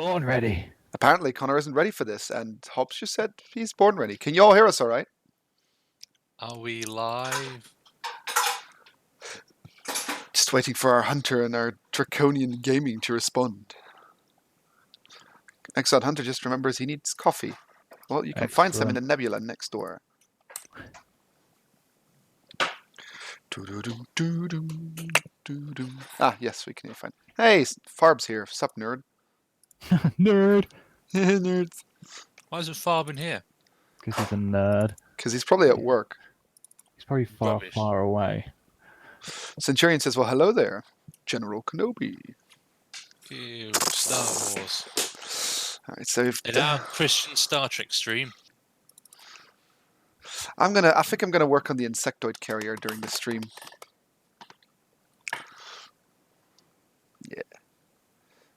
Born ready. Apparently, Connor isn't ready for this, and Hobbs just said he's born ready. Can you all hear us all right? Are we live? Just waiting for our Hunter and our Draconian Gaming to respond. Exiled Hunter just remembers he needs coffee. Well, you can find some in the Nebula next door. Ah, yes, we can hear fine. Hey, Farb's here. Sup, nerd? Nerd. Nerds. Why isn't Farb in here? Because he's a nerd. Because he's probably at work. He's probably far away. Centurion says, well, hello there, General Kenobi. Ew, Star Wars. All right, so In our Christian Star Trek stream. I think I'm gonna work on the insectoid carrier during the stream. Yeah.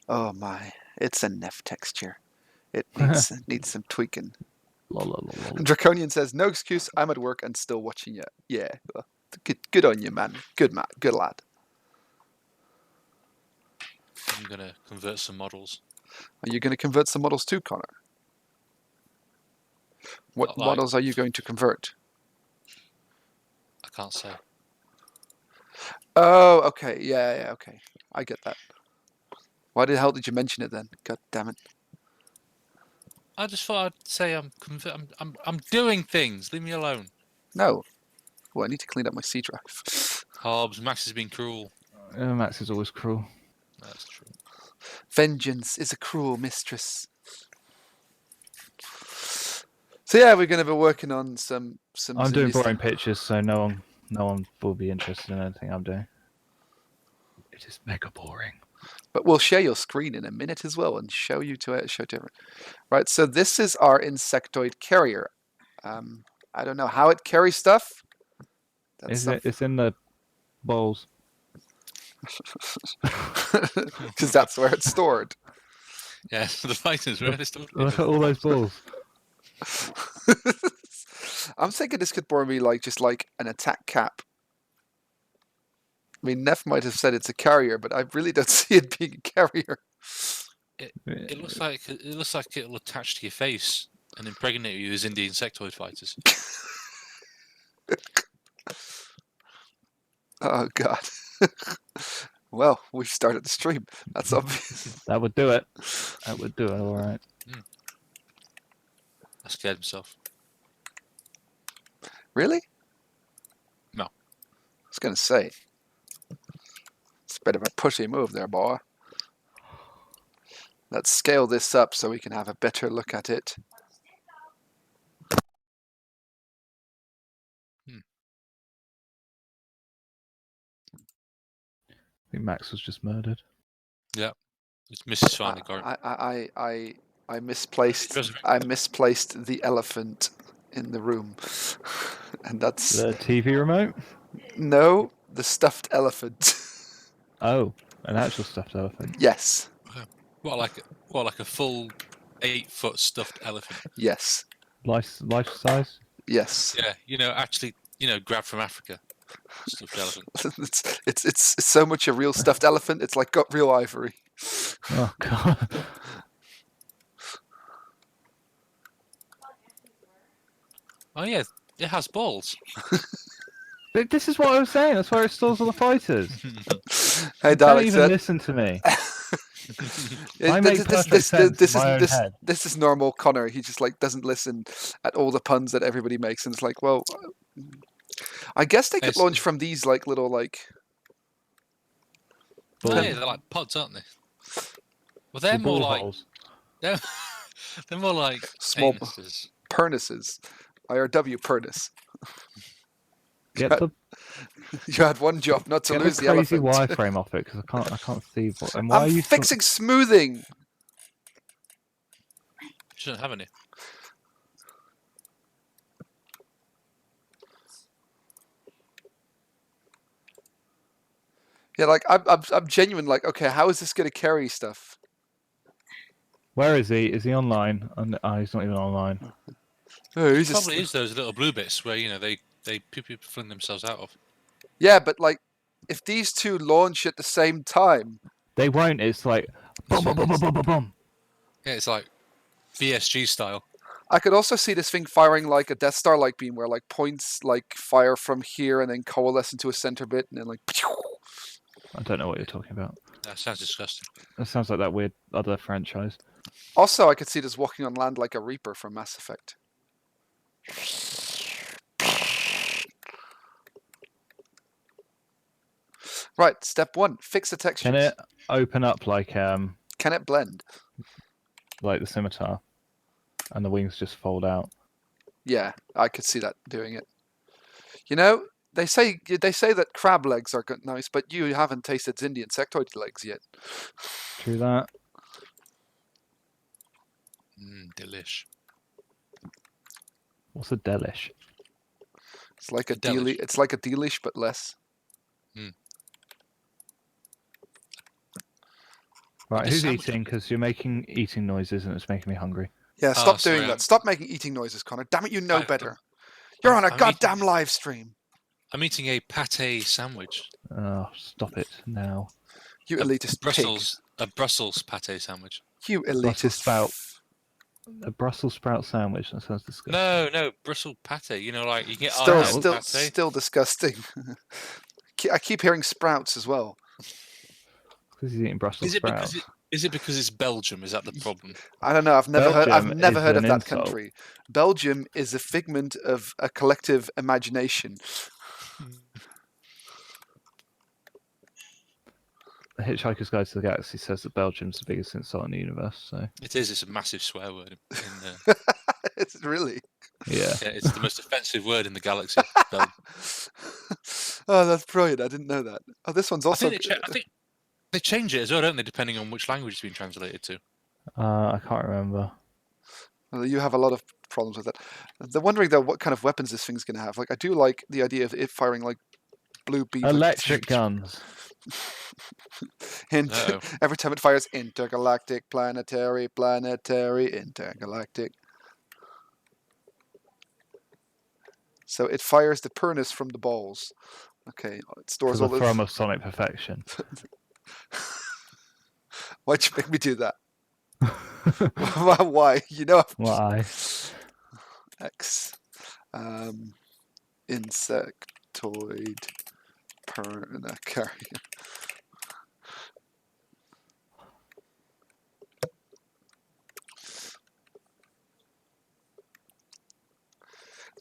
Oh my, it's a Nef texture. It needs some tweaking. Draconian says, no excuse, I'm at work and still watching you. Yeah, well, good on you, man. Good lad. I'm gonna convert some models. Are you gonna convert some models too, Connor? What models are you going to convert? I can't say. Oh, okay. Yeah, okay. I get that. Why the hell did you mention it then? God damn it. I just thought I'd say I'm doing things. Leave me alone. No. Well, I need to clean up my C drive. Hobbs, Max has been cruel. Max is always cruel. That's true. Vengeance is a cruel mistress. So yeah, we're going to be working on some. I'm doing boring pictures, so no one will be interested in anything I'm doing. It is mega boring. But we'll share your screen in a minute as well and show to everyone. Right, so this is our insectoid carrier. I don't know how it carries stuff. It's in the bowls. Because that's where it's stored. Yes, the fighters where it's stored. Look at all those balls. I'm thinking this could more be just like an attack cap. I mean, Neff might have said it's a carrier, but I really don't see it being a carrier. It looks like it'll attach to your face and impregnate you as Xindi insectoid fighters. Oh God. Well, we've started the stream. That's obvious. That would do it. That would do it. All right. I scared himself. Really? No. I was going to say. It's a bit of a pushy move there, boy. Let's scale this up so we can have a better look at it. I think Max was just murdered. Yeah. It's Mrs. finally got it. I misplaced the elephant in the room. And that's the TV remote? No, the stuffed elephant. Oh, an actual stuffed elephant. Yes. What like a full 8-foot stuffed elephant? Yes. Life size? Yes. Yeah, actually, grabbed from Africa. Stuffed elephant. It's so much a real stuffed elephant. It's like got real ivory. Oh God. Oh yeah, it has balls. This is what I was saying. That's where it stores all the fighters. Hey, Don't even listen to me. I make perfect sense in my own head. This is normal Connor. He just doesn't listen at all the puns that everybody makes, and it's like, well, I guess they could launch from these little Oh yeah, they're like pods, aren't they? Well, they're more like they're more like small anuses. Pernices. IRW Pernis. You had one job, not to lose the elephant. Get a crazy wireframe off it, because I can't see. And why I'm fixing smoothing. She doesn't have any. Yeah, I'm genuine. Okay, how is this going to carry stuff? Where is he? Is he online? He's not even online. Oh, it probably is those little blue bits where they people fling themselves out of. Yeah, but if these two launch at the same time, they won't. It's like boom, boom, boom, boom, boom, boom. Yeah, it's like BSG style. I could also see this thing firing like a Death Star-like beam, where like points like fire from here and then coalesce into a center bit, and then like. I don't know what you're talking about. That sounds disgusting. That sounds like that weird other franchise. Also, I could see this walking on land like a Reaper from Mass Effect. Right, step 1: fix the textures. Can it open up like Can it blend? the scimitar, and the wings just fold out? Yeah, I could see that doing it. You know, they say that crab legs are nice, but you haven't tasted Xindi insectoid legs yet. True that. Delish. What's a delish? It's like a Delish. delish. It's like a delish, but less. Right, the who's sandwich- eating? Because you're making eating noises and it's making me hungry. Yeah, stop sorry, doing that. Stop making eating noises, Connor. Damn it, you know better. You're on a I'm goddamn live stream. I'm eating a pate sandwich. Oh, stop it now. You elitist A Brussels pate sandwich. pig. You elitist Brussels sprout. A Brussels sprout sandwich. That sounds disgusting. No, Brussels pate. You know, like you get Still disgusting. I keep hearing sprouts as well. Because he's eating Brussels sprouts. Is it because it's Belgium? Is that the problem? I don't know. I've never heard of an that insult. country. Belgium is a figment of a collective imagination. The Hitchhiker's Guide to the Galaxy says that Belgium's the biggest insult in the universe. So It is. It's a massive swear word. It's really. yeah. Yeah, it's the most offensive word in the galaxy. Belgium. Oh, that's brilliant! I didn't know that. Oh, this one's also. I think they change it as well, don't they? Depending on which language it's been translated to. I can't remember. Well, you have a lot of problems with that. They're wondering though what kind of weapons this thing's going to have. Like, I do like the idea of it firing like blue beams. Electric guns. No. Every time it fires, intergalactic, planetary, intergalactic. So it fires the pernus from the balls. Okay, it For stores the all form this. of sonic perfection. Why'd you make me do that? Why? You know. Why? X. Insectoid carrier.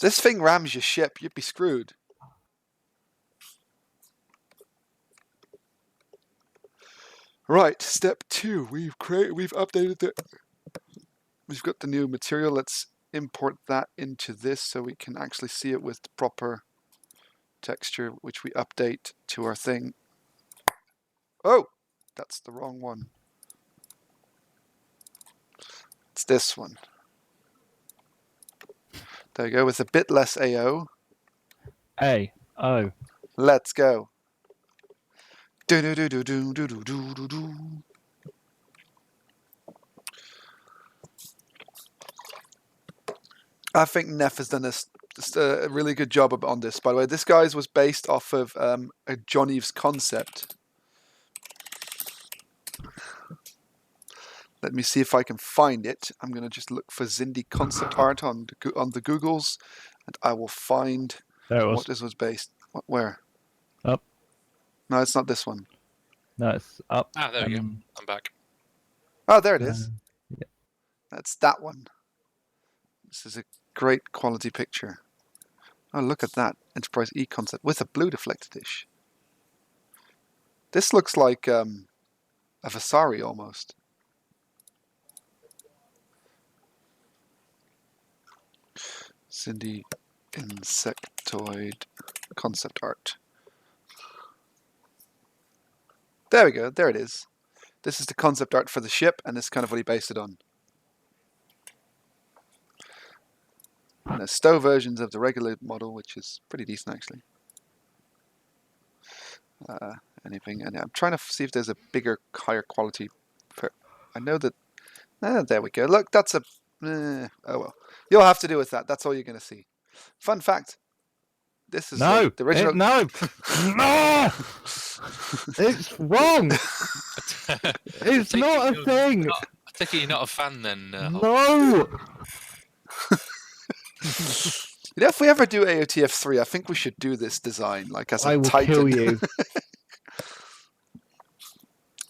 This thing rams your ship, you'd be screwed. Right, step 2. We've updated we've got the new material. Let's import that into this so we can actually see it with the proper texture, which we update to our thing. Oh, that's the wrong one. It's this one. There you go, with a bit less AO. A-O. Let's go. Do do do do do do do do do do. I think Neff has done a really good job on this. By the way, this guy's was based off of a John Eves concept. Let me see if I can find it. I'm going to just look for Xindi concept art on the Googles, and I will find what this was based. Where? Up. No, it's not this one. No, it's up. Ah, there we go. I'm back. Oh, there it is. Yeah. That's that one. This is a great quality picture. Oh, look at that Enterprise E concept with a blue deflector dish. This looks like a Vasari almost. Xindi insectoid concept art. There we go. There it is. This is the concept art for the ship, and this is kind of what he based it on. And there's stow versions of the regular model, which is pretty decent actually. Anything? And I'm trying to see if there's a bigger, higher quality. I know that. There we go. Look, that's a. Oh well. You'll have to do with that. That's all you're going to see. Fun fact. This is No, the original. no, no! It's wrong. It's not a thing. take it you're not a fan then. No! You know, if we ever do AOTF 3, I think we should do this design, like as a I will Titan. kill you.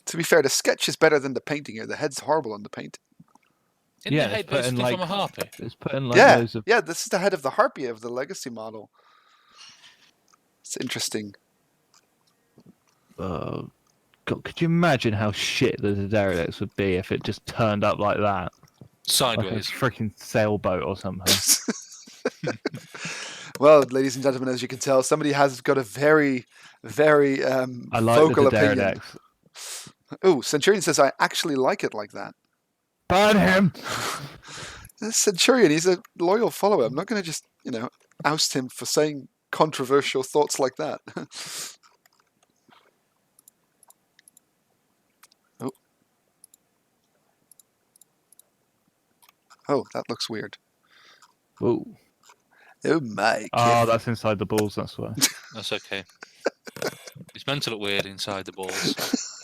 To be fair, the sketch is better than the painting here. The head's horrible on the paint. Isn't Yeah, the head it's putting, basically like, from a harpy? It's putting like Yeah, loads of. yeah, this is the head of the harpy of the legacy model. It's interesting. God, could you imagine how shit the Pterodactyl would be if it just turned up like that? Like a Sideways. freaking sailboat or something. Well, ladies and gentlemen, as you can tell, somebody has got a very, very I like vocal the opinion. Pterodactyl. Oh, Centurion says, I actually like it like that. Burn him! Centurion, he's a loyal follower. I'm not going to just, oust him for saying controversial thoughts like that. Oh, that looks weird. Ooh. Oh my. Oh, that's inside the balls, that's why. That's okay. It's meant to look weird inside the balls.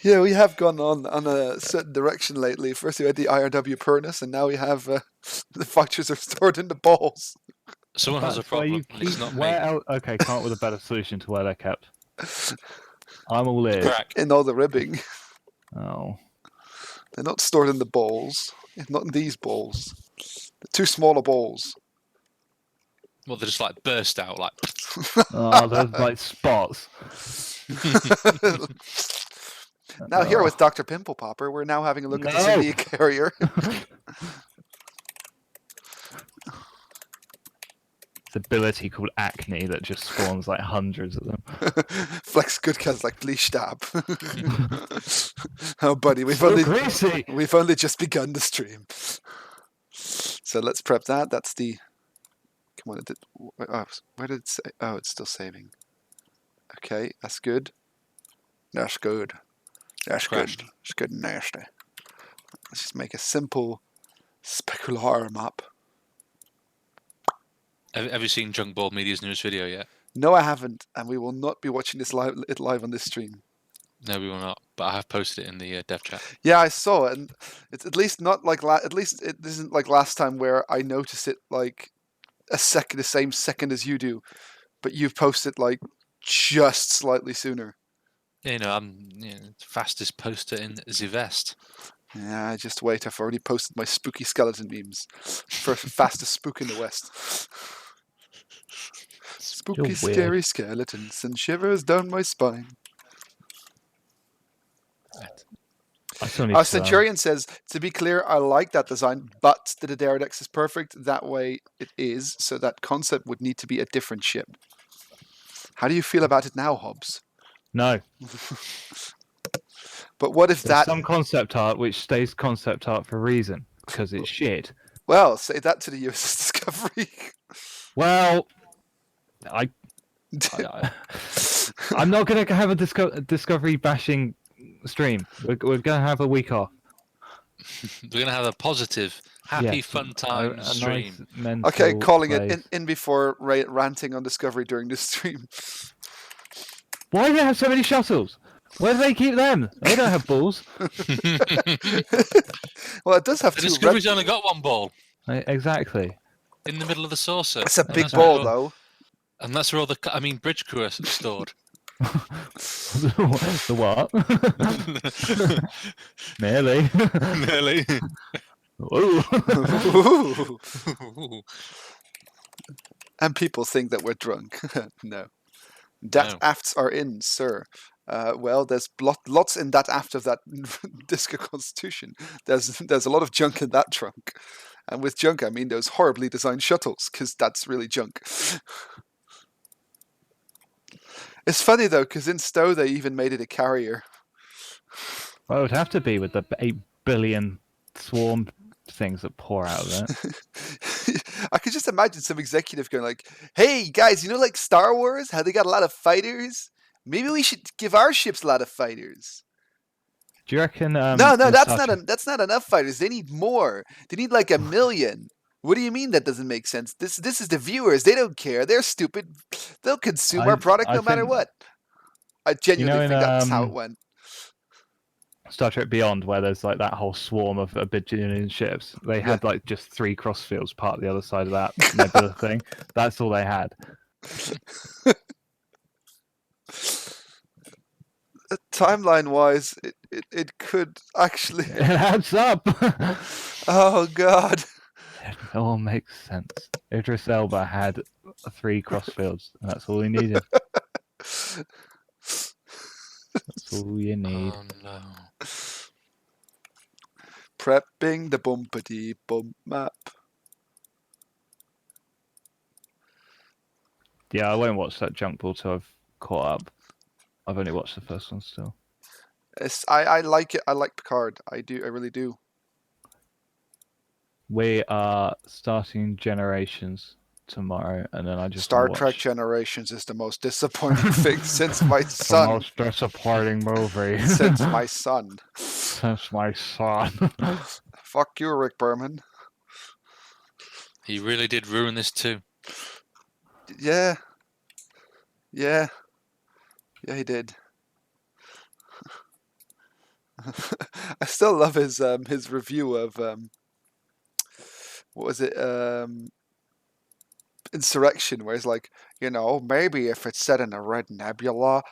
Yeah, we have gone on a certain direction lately. First we had the IRW Purnus, and now we have the fighters are stored in the balls. Someone has a That's why problem. you and It's keep not me. where else? Okay, come up with a better solution to where they're kept. I'm all ears. Crack. In all the ribbing. Oh. They're not stored in the balls. Not in these balls. They're too smaller balls. Well, they just like burst out like. Oh, there's like spots. Now here with Dr. Pimple Popper, we're now having a look at the No. Xindi carrier. It's ability called acne that just spawns like hundreds of them. Flex Goodcast like please stop. Oh buddy, we've So greasy. only just begun the stream. So let's prep that. That's the come on, where did it say? Oh, it's still saving. Okay, that's good. That's good. That's Crashed. good. It's good and nasty. Let's just make a simple specular map. Have you seen Junk Ball Media's newest video yet? No, I haven't, and we will not be watching this live on this stream. No, we will not. But I have posted it in the dev chat. Yeah, I saw it, and it's at least not like at least it isn't like last time where I noticed it like the same second as you do, but you've posted like just slightly sooner. I'm fastest poster in the Vest. Yeah, just wait. I've already posted my spooky skeleton memes for fastest spook in the West. Spooky, You're weird. scary skeletons and shivers down my spine. I still need to, Centurion says, to be clear, I like that design, but the Pterodactyl is perfect. That way it is, so that concept would need to be a different ship. How do you feel about it now, Hobbs? No. But what if There's that... some concept art which stays concept art for a reason, because it's shit. Well, say that to the USS Discovery. Well, I'm not going to have a Discovery bashing stream. We're going to have a week off. We're going to have a positive, happy, Yes, fun time a stream. nice mental Okay, calling place. it in before ranting on Discovery during this stream. Why do they have so many shuttles? Where do they keep them? They don't have balls. Well, it does have The two... Discovery's only got one ball Exactly. in the middle of the saucer. It's a And big that's where ball, all- though. And that's where all the bridge crew are stored. The what? Nearly. Nearly. Ooh. And people think that we're drunk. No. Dat No. afts are in, sir. Well, there's lots in that aft of that Disco Constitution. There's a lot of junk in that trunk. And with junk, I mean those horribly designed shuttles, because that's really junk. It's funny, though, because in Stowe, they even made it a carrier. Well, it would have to be with the 8 billion swarm things that pour out of it. I could just imagine some executive going like, hey, guys, like Star Wars, how they got a lot of fighters? Maybe we should give our ships a lot of fighters. Do you reckon? No, in that's Star Trek- that's not enough fighters. They need more. They need like 1 million. What do you mean that doesn't make sense? This is the viewers. They don't care. They're stupid. They'll consume our product I no matter think- what. I genuinely in, think that's how it went. Star Trek Beyond, where there's like that whole swarm of a bajillion ships. They had like just 3 crossfields part the other side of that nebula thing. That's all they had. Timeline-wise, it could actually. It adds up. Oh God. It all makes sense. Idris Elba had 3 crossfields, and that's all he needed. That's all you need. Oh no. Prepping the bumpity bump map. Yeah, I won't watch that junk ball till I've caught up. I've only watched the first one still. I like it. I like Picard. I do. I really do. We are starting Generations tomorrow, and then I just Star watch Trek Generations is the most disappointing thing since my the son. most disappointing movie. Since my son. Since my son. Fuck you, Rick Berman. He really did ruin this too. Yeah. Yeah. Yeah, he did. I still love his review of what was it? Insurrection, where he's like, maybe if it's set in a red nebula,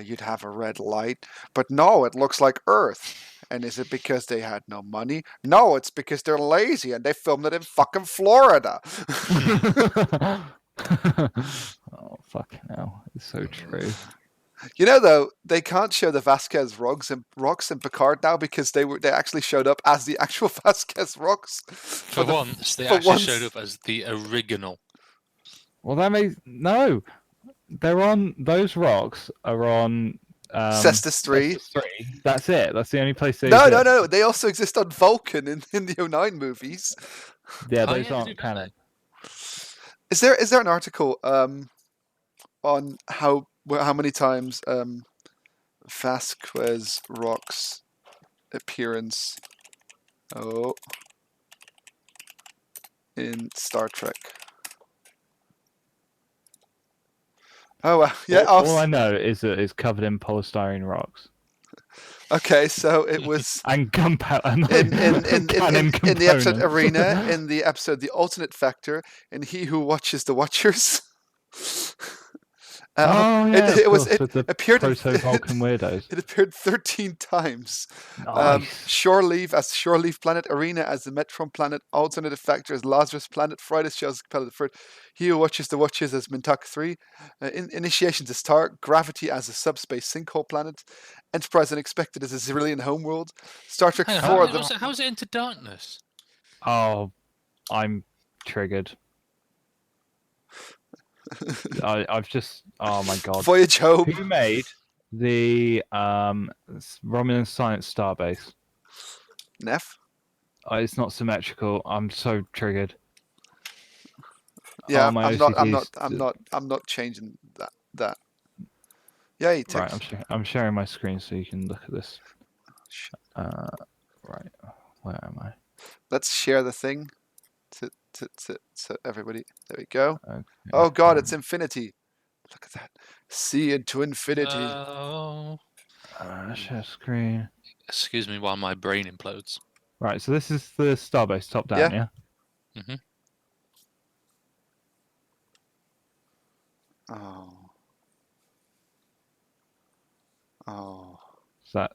you'd have a red light. But no, it looks like Earth. And is it because they had no money? No, it's because they're lazy and they filmed it in fucking Florida. Oh, fucking hell. It's so true. Though, they can't show the Vasquez rocks in Picard now because they actually showed up as the actual Vasquez rocks. For once, they actually showed up as the original. Well, that makes... No! They're on... Those rocks are on... Cestus 3. That's it. That's the only place they No, exist. no. They also exist on Vulcan in the 09 movies. Yeah, those aren't canon. Is there an article on how many times Vasquez rocks appearance in Star Trek? Oh, well, yeah. All I know is that it's covered in polystyrene rocks. Okay, so it was and gunpowder. in the episode Arena, in the episode The Alternate Factor, and He Who Watches the Watchers. It appeared proto-Vulcan weirdos. It appeared 13 times. Nice. Shore Leave Planet, Arena as the Metron Planet, Alternative Factor as Lazarus Planet, Friday Shells Planet Third, He Who Watches the Watchers as Mintaka 3, Initiation to Star, Gravity as a Subspace Sinkhole Planet, Enterprise Unexpected as a Cerulean Homeworld, Star Trek 4... How's it Into Darkness? Oh, I'm triggered. I've just... Oh my god. Voyage Home. Who made the Romulan Science Starbase? Neff? It's not symmetrical. I'm so triggered. Yeah, I'm not changing that. Yeah, you right, I'm sharing my screen so you can look at this. Right, where am I? Let's share the thing to everybody. There we go. Okay. Oh god, it's infinity. Look at that. See into infinity. Share screen. Excuse me while my brain implodes. Right, so this is the Starbase top down, yeah? Mm-hmm. Oh. How's that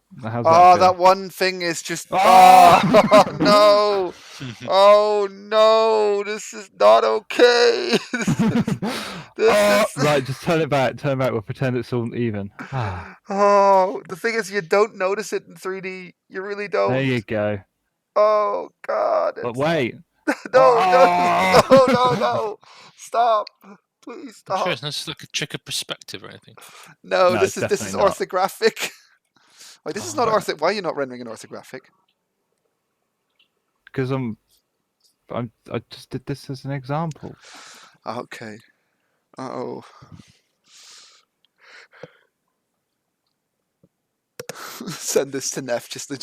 that one thing is just... Oh, no! Oh, no! This is not okay! Right, just turn it back. We'll pretend it's all even. Oh, the thing is, you don't notice it in 3D. You really don't. There you go. Oh, God. But wait. No. Stop. Please stop. I'm sure it's not like a trick of perspective or anything. No, this is orthographic. Wait, this is not orthographic. Why are you not rendering an orthographic? Because I just did this as an example. Okay. Uh-oh. Send this to Neff. Just a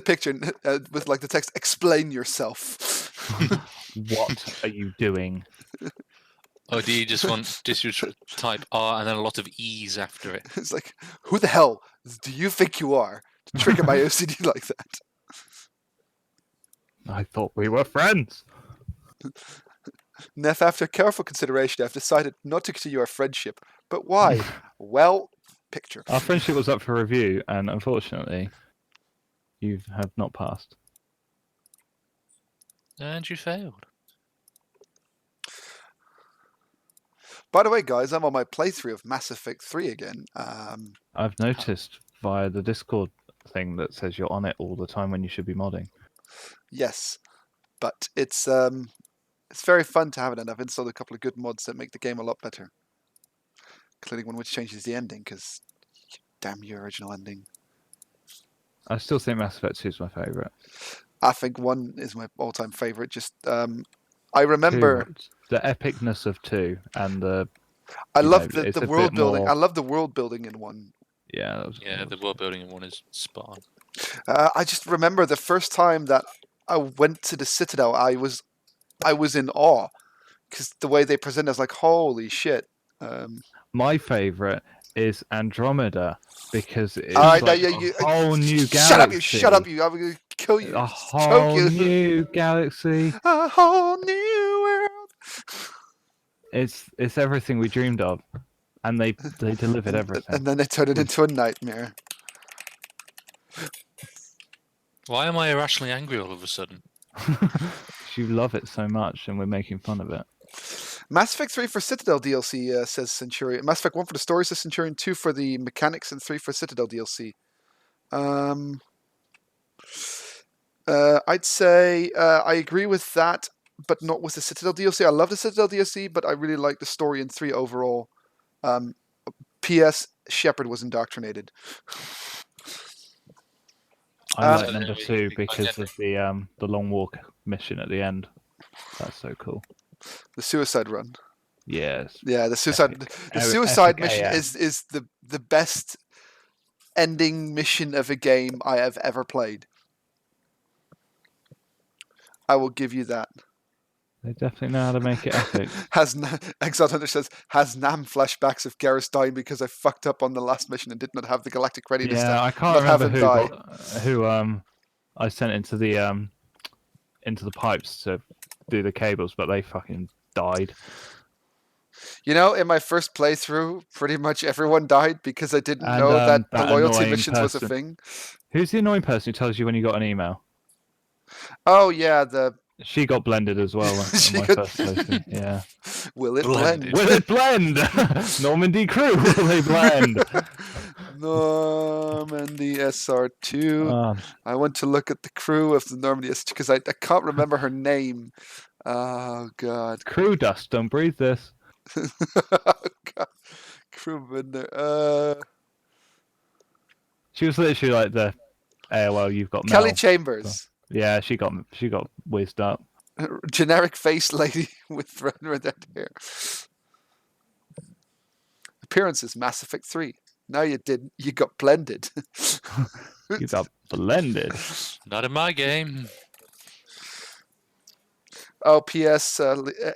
picture with like the text. Explain yourself. What are you doing? Or do you just type R and then a lot of E's after it? It's like, who the hell do you think you are to trigger my OCD like that? I thought we were friends. Neff, after careful consideration, I've decided not to continue our friendship. But why? Well, picture. Our friendship was up for review, and unfortunately, you have not passed. And you failed. By the way, guys, I'm on my playthrough of Mass Effect 3 again. I've noticed via the Discord thing that says you're on it all the time when you should be modding. Yes, but it's very fun to have it, and I've installed a couple of good mods that make the game a lot better. Including one which changes the ending, because damn your original ending. I still think Mass Effect 2 is my favourite. I think 1 is my all-time favourite. Just I remember 2, the epicness of 2 and the. I love it's the a world bit building. more- I love the world building in 1. Yeah, that was Yeah, the world building in 1 is spot on. I just remember the first time that I went to the Citadel, I was in awe because the way they present it, I was like, holy shit. My favourite is Andromeda because it's All right, like now, a whole new galaxy. Shut up, you! I'm gonna kill you. A choke whole you. new galaxy. A whole new world. It's everything we dreamed of, and they delivered everything. And then they turned it into a nightmare. Why am I irrationally angry all of a sudden? You love it so much, and we're making fun of it. Mass Effect 3 for Citadel DLC, says Centurion. Mass Effect 1 for the story, says Centurion. 2 for the mechanics, and 3 for Citadel DLC. I'd say I agree with that, but not with the Citadel DLC. I love the Citadel DLC, but I really like the story in 3 overall. P.S. Shepard was indoctrinated. I like number 2 because of the long walk mission at the end. That's so cool. The suicide run. Yes. Yeah, the suicide Epic mission AF. is the best ending mission of a game I have ever played. I will give you that. They definitely know how to make it epic. Exiled Hunter says, has Nam flashbacks of Garrus dying because I fucked up on the last mission and did not have the galactic readiness Yeah, to I can't not have remember him die. who I sent into the pipes to do the cables, but they fucking died. You know, in my first playthrough, pretty much everyone died because I didn't And, know that the that loyalty annoying missions was a person. thing. Who's the annoying person who tells you when you got an email? Oh yeah, She got blended as well on She my got- first playthrough. Yeah. will it Blended. blend? Will it blend? Normandy crew, will they blend? Normandy SR2. Oh, I went to look at the crew of the Normandy SR2 because I can't remember her name. Oh god. crew dust, don't breathe this. God. Crewman there. She was literally like the AOL, you've got Kelly mail. Chambers. Yeah, she got whizzed up. Generic face lady with red hair. Appearances, Mass Effect 3. No, you didn't. You got blended. You got blended. Not in my game. Oh, P.S.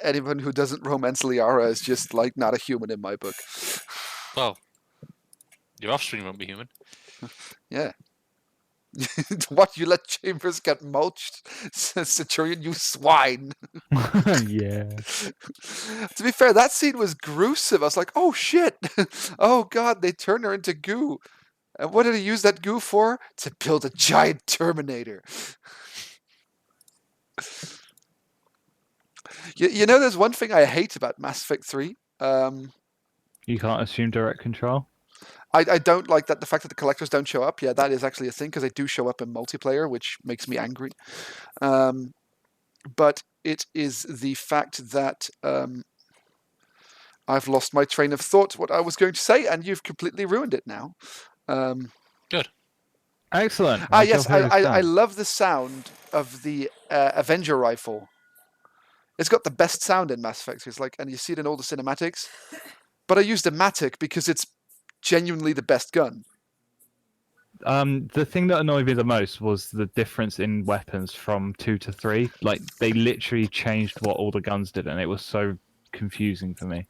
Anyone who doesn't romance Liara is just like not a human in my book. Well, your offspring won't be human. Yeah. What, you let Chambers get mulched? Centurion, you swine. Yeah. To be fair, that scene was gruesome. I was like, oh shit. Oh god, they turned her into goo. And what did he use that goo for? To build a giant Terminator. You know, there's one thing I hate about Mass Effect 3. You can't assume direct control. I don't like that the fact that the collectors don't show up. Yeah, that is actually a thing because they do show up in multiplayer, which makes me angry. But it is the fact that I've lost my train of thought, what I was going to say, and you've completely ruined it now. Good. Excellent. Yes, I love the sound of the Avenger rifle. It's got the best sound in Mass Effect. It's like, and you see it in all the cinematics. But I used a Matic because it's genuinely the best gun. The thing that annoyed me the most was the difference in weapons from 2 to 3. Like, they literally changed what all the guns did, and it was so confusing for me.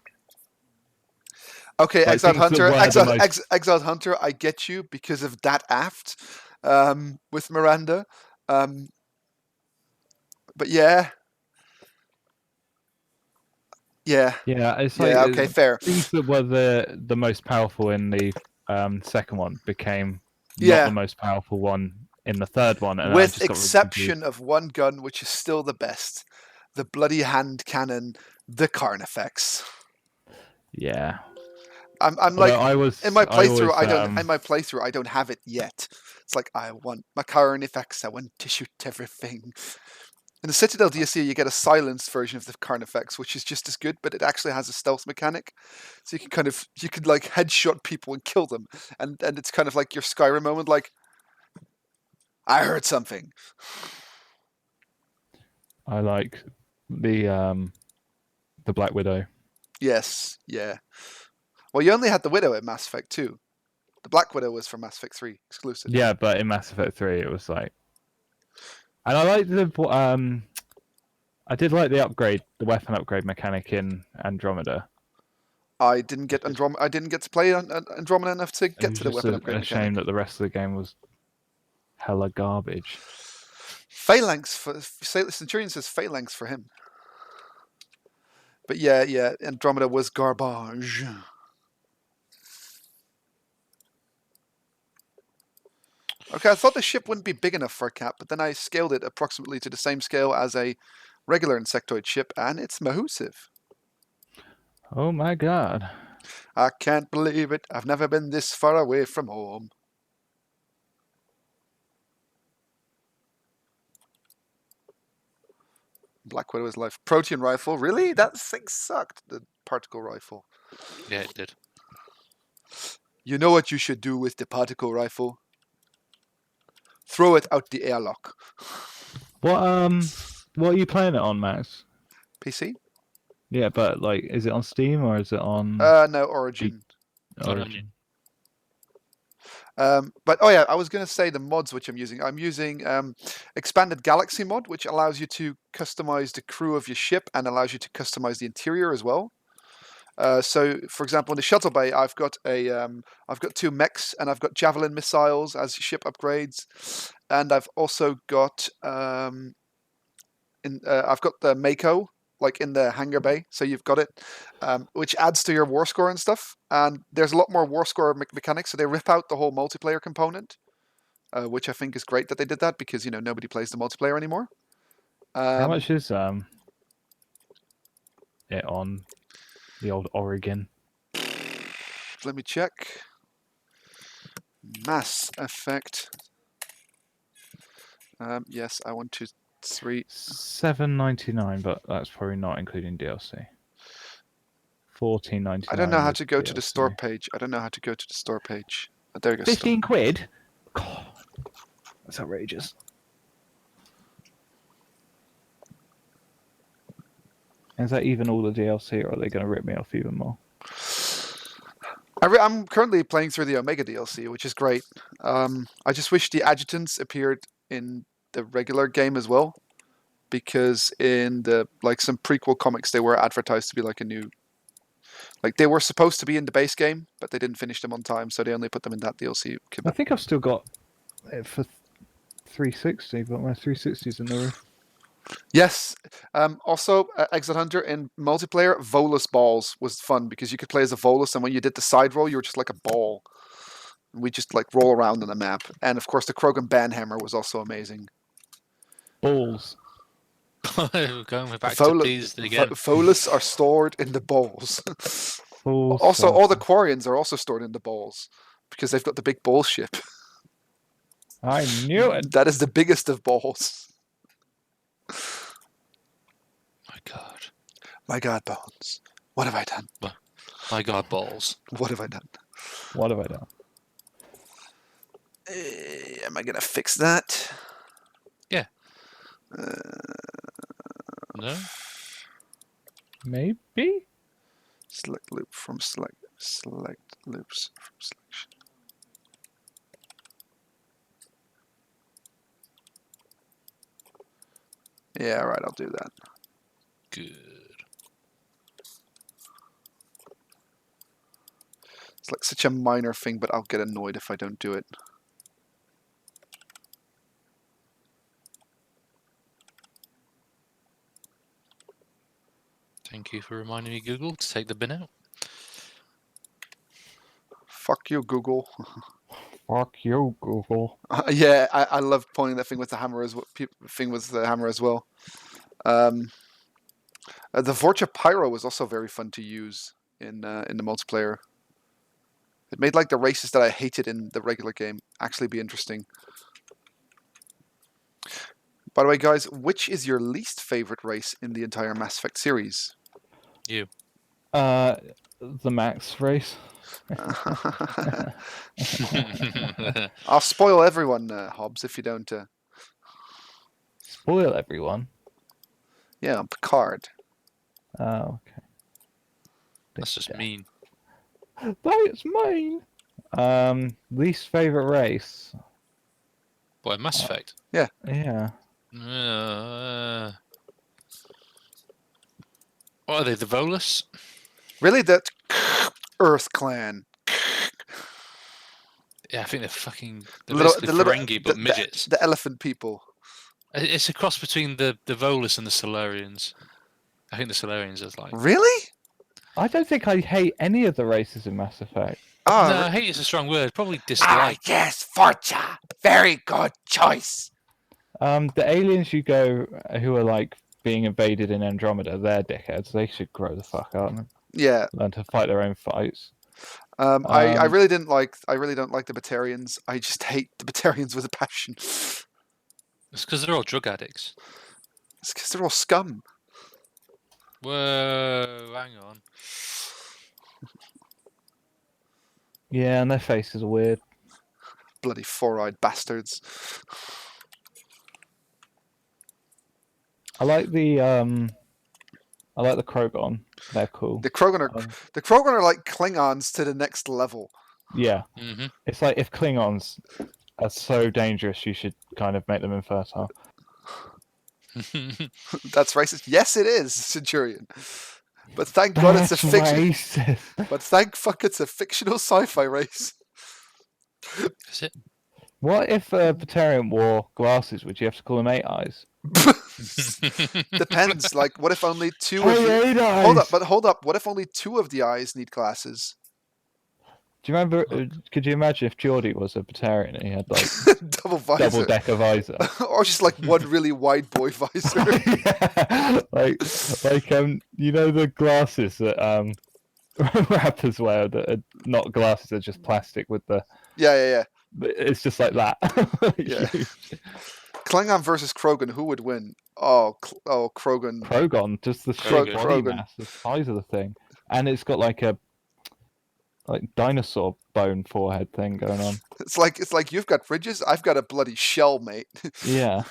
Okay, Like, Exiled things that Hunter, were the most- Exiled Hunter, I get you because of that aft with Miranda. But yeah. Yeah, it's like Yeah, okay, fair. things that were the most powerful in the second one became not Yeah. the most powerful one in the third one, and I With just got really exception of one gun, which is still the best. The bloody hand cannon, the Carnifex. yeah. I'm Although like I in my playthrough, always, I don't have it yet. It's like I want my Carnifex, I want to shoot everything. In the Citadel DLC, you get a silenced version of the Carnifex, which is just as good, but it actually has a stealth mechanic. So you can like headshot people and kill them, and it's kind of like your Skyrim moment, like I heard something. I like the Black Widow. Yes, yeah. Well, you only had the Widow in Mass Effect 2. The Black Widow was for Mass Effect 3 exclusive. Yeah, but in Mass Effect 3, it was like, and I like I did like the weapon upgrade mechanic in Andromeda. I didn't get Andromeda. I didn't get to play Andromeda enough to It get was to the just weapon upgrade a mechanic. shame that the rest of the game was hella garbage. Phalanx for Centurion says Phalanx for him. But yeah, Andromeda was garbage. Okay, I thought the ship wouldn't be big enough for a cat, but then I scaled it approximately to the same scale as a regular insectoid ship, and it's massive. Oh my god. I can't believe it. I've never been this far away from home. Black Widow's life. Protean rifle. Really? That thing sucked. The particle rifle. Yeah, it did. You know what you should do with the particle rifle? Throw it out the airlock. What are you playing it on, Max? PC? Yeah, but like, is it on Steam or is it on No, Origin. Origin? But oh yeah, I was going to say the mods which I'm using. I'm using Expanded Galaxy mod, which allows you to customize the crew of your ship and allows you to customize the interior as well. So, for example, in the shuttle bay, I've got two mechs and I've got javelin missiles as ship upgrades, and I've also got I've got the Mako like in the hangar bay, so you've got it, which adds to your war score and stuff. And there's a lot more war score mechanics, so they rip out the whole multiplayer component, which I think is great that they did that because nobody plays the multiplayer anymore. How much is it on the old Oregon? Let me check. Mass Effect. Yes, I want to. $7.99, but that's probably not including DLC. $14.99. I don't know how to go DLC. to the store page. There you go. 15 quid? God, that's outrageous. Is that even all the DLC, or are they going to rip me off even more? I'm currently playing through the Omega DLC, which is great. I just wish the adjutants appeared in the regular game as well, because in the some prequel comics they were advertised to be like a new. Like they were supposed to be in the base game, but they didn't finish them on time, so they only put them in that DLC. I think I've still got it for 360, but my 360's in the roof. Yes. Also, Exit Hunter in multiplayer, Volus balls was fun because you could play as a Volus, and when you did the side roll, you were just like a ball. We just like roll around on the map, and of course, the Krogan Banhammer was also amazing. Balls. Going back to these again. Volus are stored in the balls. Also, all the Quarians are also stored in the balls because they've got the big ball ship. I knew it. That is the biggest of balls. My God. My God, Bones. What have I done? My God, balls. What have I done? What have I done? Am I going to fix that? Yeah. No? Maybe? Select loop from select. Select loops from selection. Yeah, all right, I'll do that. Good. It's like such a minor thing, but I'll get annoyed if I don't do it. Thank you for reminding me, Google, to take the bin out. Fuck you, Google. Fuck you, Google. Yeah, I love pointing that thing with the hammer as well. Thing with the hammer as well. The Vorcha Pyro was also very fun to use in the multiplayer. It made like the races that I hated in the regular game actually be interesting. By the way, guys, which is your least favorite race in the entire Mass Effect series? You. The Max race. I'll spoil everyone, Hobbs, if you don't. Spoil everyone. Yeah, Picard. Oh, okay. That's just mean. That's mine. Least favorite race. What, Mass Effect? Yeah. What are they, the Volus? Really? That Earth Clan. Yeah, I think they're fucking... They're basically Ferengi, but midgets. The elephant people. It's a cross between the Volus and the Solarians. I think the Solarians are like... Really? I don't think I hate any of the races in Mass Effect. Oh, no, hate is a strong word. Probably dislike. Yes, Forza. Very good choice. The aliens you go who are like being invaded in Andromeda, they're dickheads. They should grow the fuck up. Yeah. Learn to fight their own fights. I really don't like the Batarians. I just hate the Batarians with a passion. It's because they're all drug addicts. It's because they're all scum. Whoa, hang on. Yeah, and their faces are weird. Bloody four-eyed bastards. I like the Krogan. They're cool. The Krogan are like Klingons to the next level. Yeah. Mm-hmm. It's like if Klingons are so dangerous, you should kind of make them infertile. That's racist. Yes, it is, Centurion. But thank God it's a fiction. But thank fuck it's a fictional sci-fi race. Is it? What if Batarian wore glasses? Would you have to call them 8 Eyes? Depends. Like, what if only two? Hold up. What if only 2 of the eyes need glasses? Do you remember? Could you imagine if Geordie was a Batarian and he had like double decker visor, or just like one really wide boy visor? Yeah. like you know the glasses that rappers wear that are not glasses, they're just plastic with the yeah. It's just like that. Yeah. Klingon versus Krogan, who would win? Oh, Krogan. Krogan, just the sheer body mass, the size of the thing, and it's got like a dinosaur bone forehead thing going on. It's like you've got ridges, I've got a bloody shell, mate. Yeah.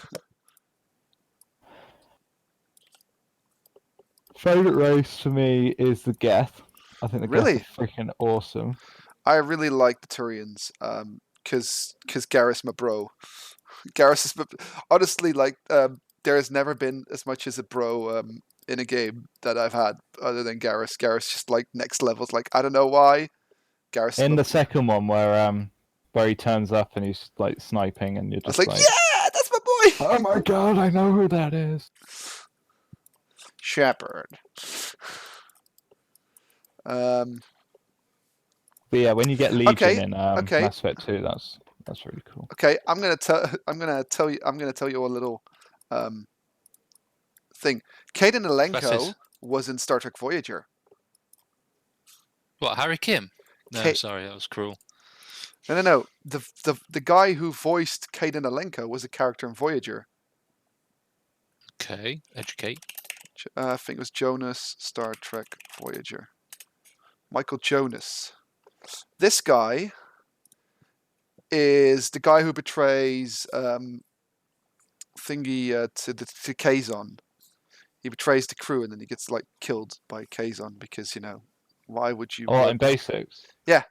Favorite race for me is the Geth. I think the Geth are freaking awesome. I really like the Turians, because Garrus, my bro. Garrus is honestly like there has never been as much as a bro in a game that I've had other than Garrus. Garrus just like next levels. Like I don't know why. Garrus in the second one where he turns up and he's like sniping and you're just like yeah, that's my boy. Oh my god, I know who that is. Shepard. But yeah, when you get Legion in Mass Effect 2, that's really cool. Okay, I'm gonna tell you a little thing. Kaden Alenko was in Star Trek Voyager. What, Harry Kim? No, sorry, that was cruel. No. The guy who voiced Kaden Alenko was a character in Voyager. Okay, educate. I think it was Jonas, Star Trek Voyager. Michael Jonas. This guy is the guy who betrays thingy to Kazon. He betrays the crew and then he gets like killed by Kazon because why would you? Oh, in Basics. Yeah,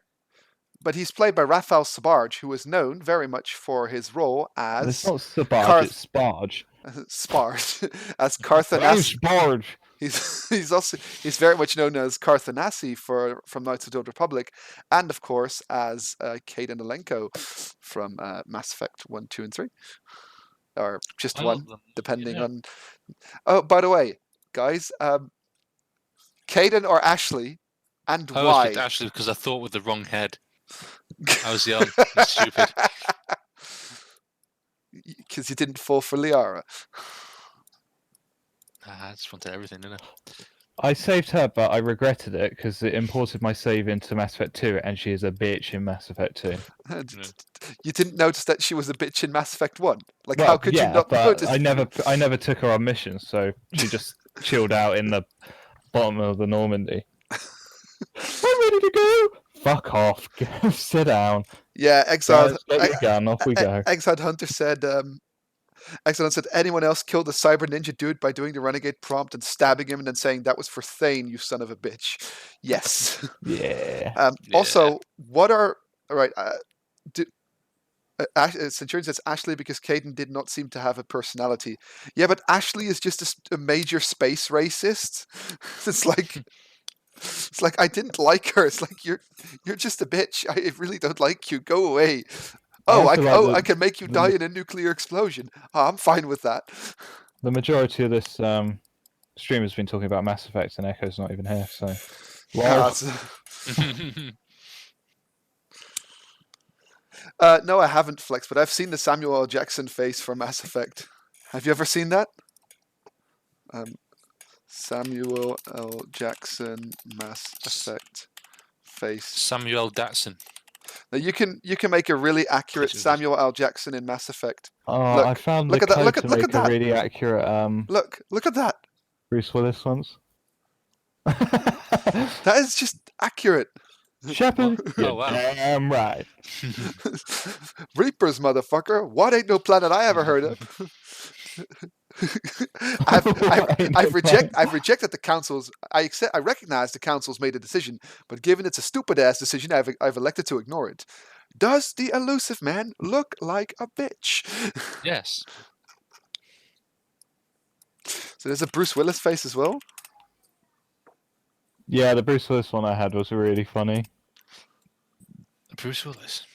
but he's played by Raphael Sbarge, who is known very much for his role as. It's not Sbarge, it's Sparge. Sparge as Carthan. Sparge. He's very much known as Carthanasi from Knights of the Old Republic, and of course as Kaidan Alenko from Mass Effect 1, 2, and 3, or just I one, love them. depending Yeah. on. Oh, by the way, guys, Kaidan or Ashley, and I always why? picked Ashley because I thought with the wrong head. I was young and stupid. Because you didn't fall for Liara. I just wanted everything, didn't I? I saved her, but I regretted it because it imported my save into Mass Effect 2, and she is a bitch in Mass Effect 2. You didn't notice that she was a bitch in Mass Effect 1? Like, Well, how could yeah, you not but notice? I never took her on missions, so she just chilled out in the bottom of the Normandy. I'm ready to go. Fuck off. Sit down. Yeah, Exiled. Guys, get your gun. Off we go. Exiled Hunter said. Exiled said, anyone else killed the cyber ninja dude by doing the renegade prompt and stabbing him and then saying that was for Thane, you son of a bitch. Yes. Yeah. Also, what are all right? Centurion says Ashley because Kaidan did not seem to have a personality. Yeah, but Ashley is just a major space racist. It's like I didn't like her. It's like you're just a bitch. I really don't like you. Go away. Oh, I can make you die in a nuclear explosion. Oh, I'm fine with that. The majority of this stream has been talking about Mass Effect, and Echo's not even here. So, no, I haven't, Flex, but I've seen the Samuel L. Jackson face from Mass Effect. Have you ever seen that? Samuel L. Jackson Mass Effect face. Samuel Datsun. Now you can make a really accurate Samuel L. Jackson in Mass Effect. Oh, look, I found look the at that. code to make a really accurate Look at that. Bruce Willis once. That is just accurate. Shepard, oh wow, damn right. Reapers, motherfucker. What ain't no planet I ever heard of? I've rejected the council's. I recognize the council's made a decision, but given it's a stupid ass decision, I've elected to ignore it. Does the elusive man look like a bitch? Yes. So there's a Bruce Willis face as well. Yeah, the Bruce Willis one I had was really funny. Bruce Willis.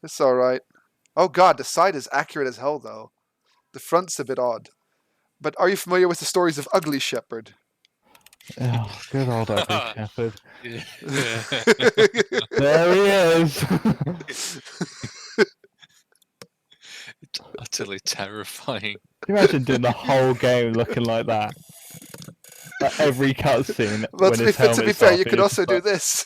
It's all right. Oh god, the side is accurate as hell though. The front's a bit odd. But are you familiar with the stories of Ugly Shepherd? Oh, good old Ugly Shepherd. Yeah. There he is. It's utterly terrifying. Can you imagine doing the whole game looking like that? Like every cutscene. Well, to be fair, you could also do this.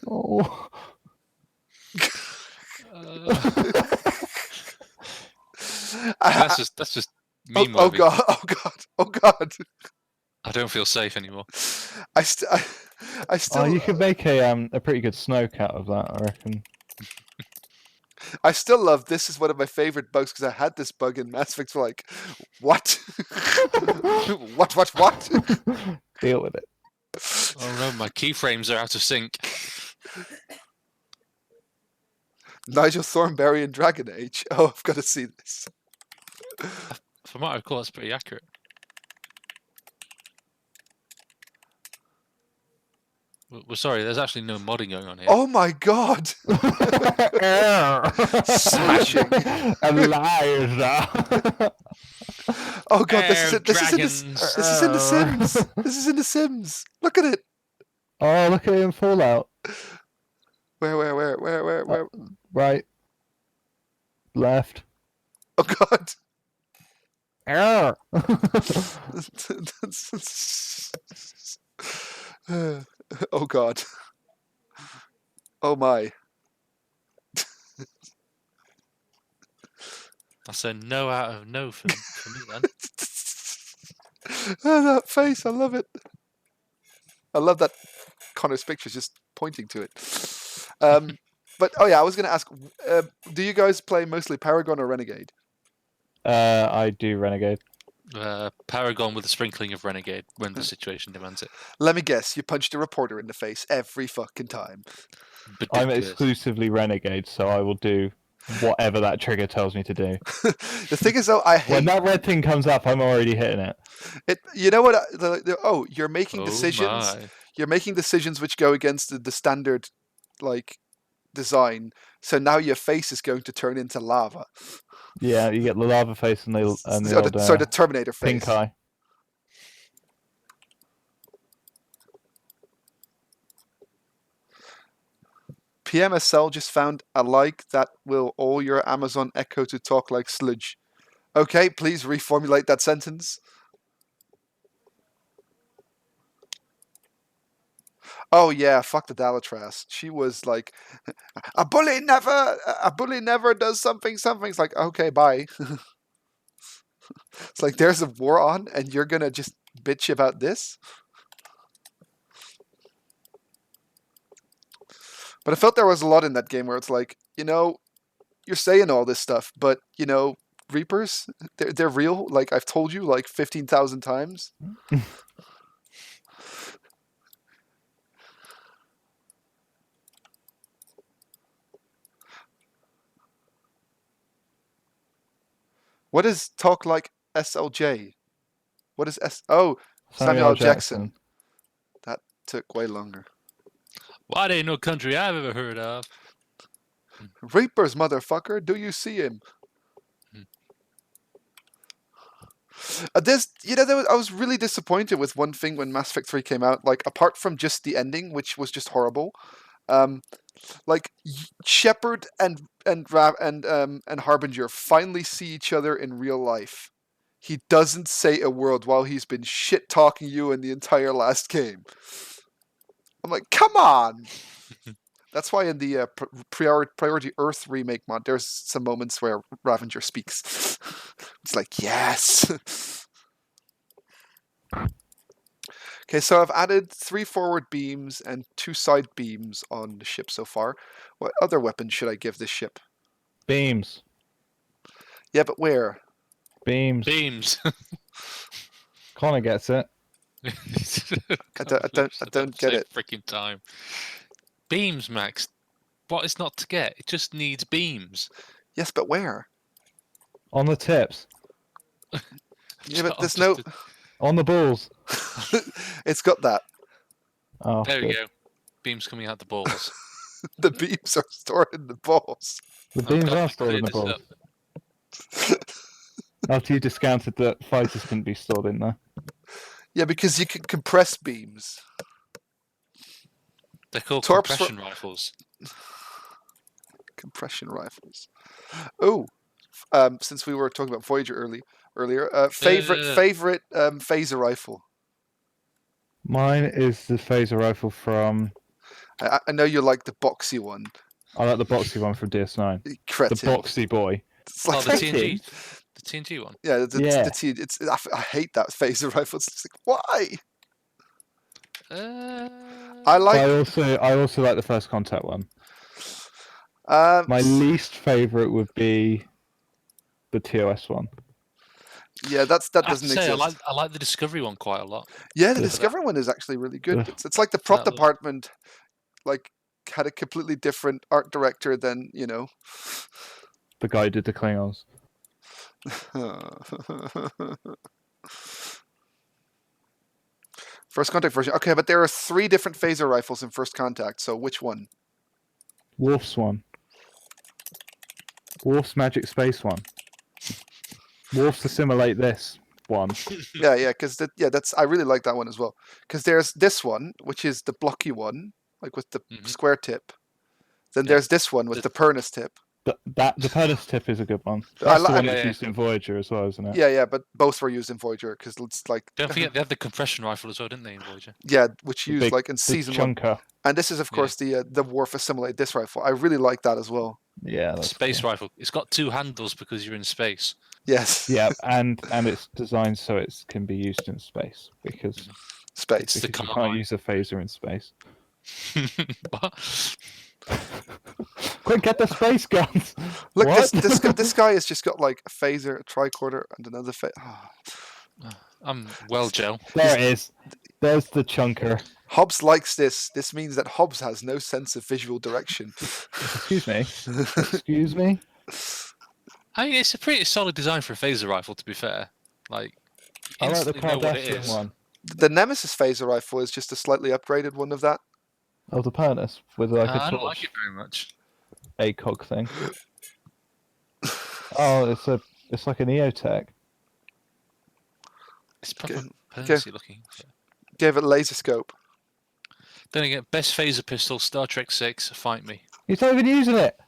Oh. That's just me. Oh god! Oh god! I don't feel safe anymore. I still. Oh, you could make a pretty good snoke out of that, I reckon. I still love this. Is one of my favorite bugs because I had this bug in Mass Effect. Like, what? what? Deal with it. Oh no, my keyframes are out of sync. Nigel Thornberry in Dragon Age. Oh, I've got to see this. From what I recall, that's pretty accurate. We're sorry, there's actually no modding going on here. Oh my god! Smashing. Eliza. Oh god, this is in The Sims. This is in The Sims. Look at it. Oh, look at it in Fallout. Where? Right. Left. Oh god. Error. Oh god. Oh my. That's a no out of no for me then. Oh, that face, I love it. I love that Connor's picture is just pointing to it. But oh yeah, I was going to ask, do you guys play mostly Paragon or Renegade? I do Renegade. Paragon with a sprinkling of Renegade when the situation demands it. Let me guess, you punched a reporter in the face every fucking time. I'm exclusively Renegade, so I will do whatever that trigger tells me to do. The thing is, though, I hate When that red thing comes up, I'm already hitting it. it. You know what? You're making Oh decisions. my. You're making decisions which go against the standard, like, design. So now your face is going to turn into lava. Yeah, you get the lava face and the old, Sorry, the Terminator face. pink eye. PMSL just found a like that will all your Amazon Echo to talk like sludge. Okay, please reformulate that sentence. Oh yeah, fuck the Dalatras. She was like, a bully never does something. It's like, okay, bye. It's like there's a war on, and you're gonna just bitch about this. But I felt there was a lot in that game where it's like, you're saying all this stuff, but Reapers, they're real. Like I've told you like 15,000 times. What is talk like SLJ? What is Samuel L. Jackson. That took way longer. Why there ain't no country I've ever heard of? Reapers, motherfucker, do you see him? I was really disappointed with one thing when Mass Effect 3 came out. Like, apart from just the ending, which was just horrible, like Shepard and Harbinger finally see each other in real life. He doesn't say a word while he's been shit talking you in the entire last game. I'm like, come on. That's why in the Priority Earth remake mod, there's some moments where Ravenger speaks. It's like, yes. Okay, so I've added 3 forward beams and 2 side beams on the ship so far. What other weapons should I give this ship? Beams. Yeah, but where? Beams. Beams. Connor gets it. I don't get it. Freaking time. Beams, Max. What is not to get? It just needs beams. Yes, but where? On the tips. Yeah, but there's no... On the balls. It's got that. Oh, there we good. go. Beams coming out the balls. The beams are stored in the balls. The beams are stored in the balls. After you discounted that fighters couldn't be stored in there. Yeah, because you can compress beams. They're called Torps compression rifles. Compression rifles. Oh, since we were talking about Voyager earlier, favorite phaser rifle. Mine is the phaser rifle from... I know you like the boxy one. I like the boxy one from DS9. Cretin. The boxy boy. It's like the TNG. The TNG one. Yeah, I hate that phaser rifle. It's like, why? I also like the First Contact one. My My least favorite would be the TOS one. Yeah, that doesn't exist. I like the Discovery one quite a lot. Yeah, the Discovery one is actually really good. It's like the prop department, like, had a completely different art director than the guy who did the Klingons. First Contact version. Okay, but there are 3 different phaser rifles in First Contact. So which one? Worf's one. Worf's Magic Space one. Worf's to simulate this one. Yeah, because I really like that one as well. Because there's this one, which is the blocky one, like with the square tip. Then there's this one with the Pernus tip. The Pernus tip is a good one. That's the one that's used in Voyager as well, isn't it? Yeah, but both were used in Voyager because it's like. Don't forget they had the compression rifle as well, didn't they, in Voyager? Yeah, which used like in season 1. And this is of course the Worf assimilate this rifle. I really like that as well. Yeah, that's space rifle. It's got 2 handles because you're in space. Yes. Yeah, and it's designed so it can be used in space because space. You can't use a phaser in space. Quick, get the space guns! Look, this guy has just got like a phaser, a tricorder, and another phaser. Oh. I'm well, Joe. There it is. There's the chunker. Hobbs likes this. This means that Hobbs has no sense of visual direction. Excuse me. Excuse me. I mean, it's a pretty solid design for a phaser rifle, to be fair. Like, I like the instantly know what it Cardassian is. one. The Nemesis phaser rifle is just a slightly upgraded one of that. Oh, the Pernus with like a I don't like torch it very much. ACOG thing. Oh, it's like an EOTech. It's proper Okay. Percy looking. Gave it laser scope. Then again, best phaser pistol, Star Trek 6, fight me. He's not even using it.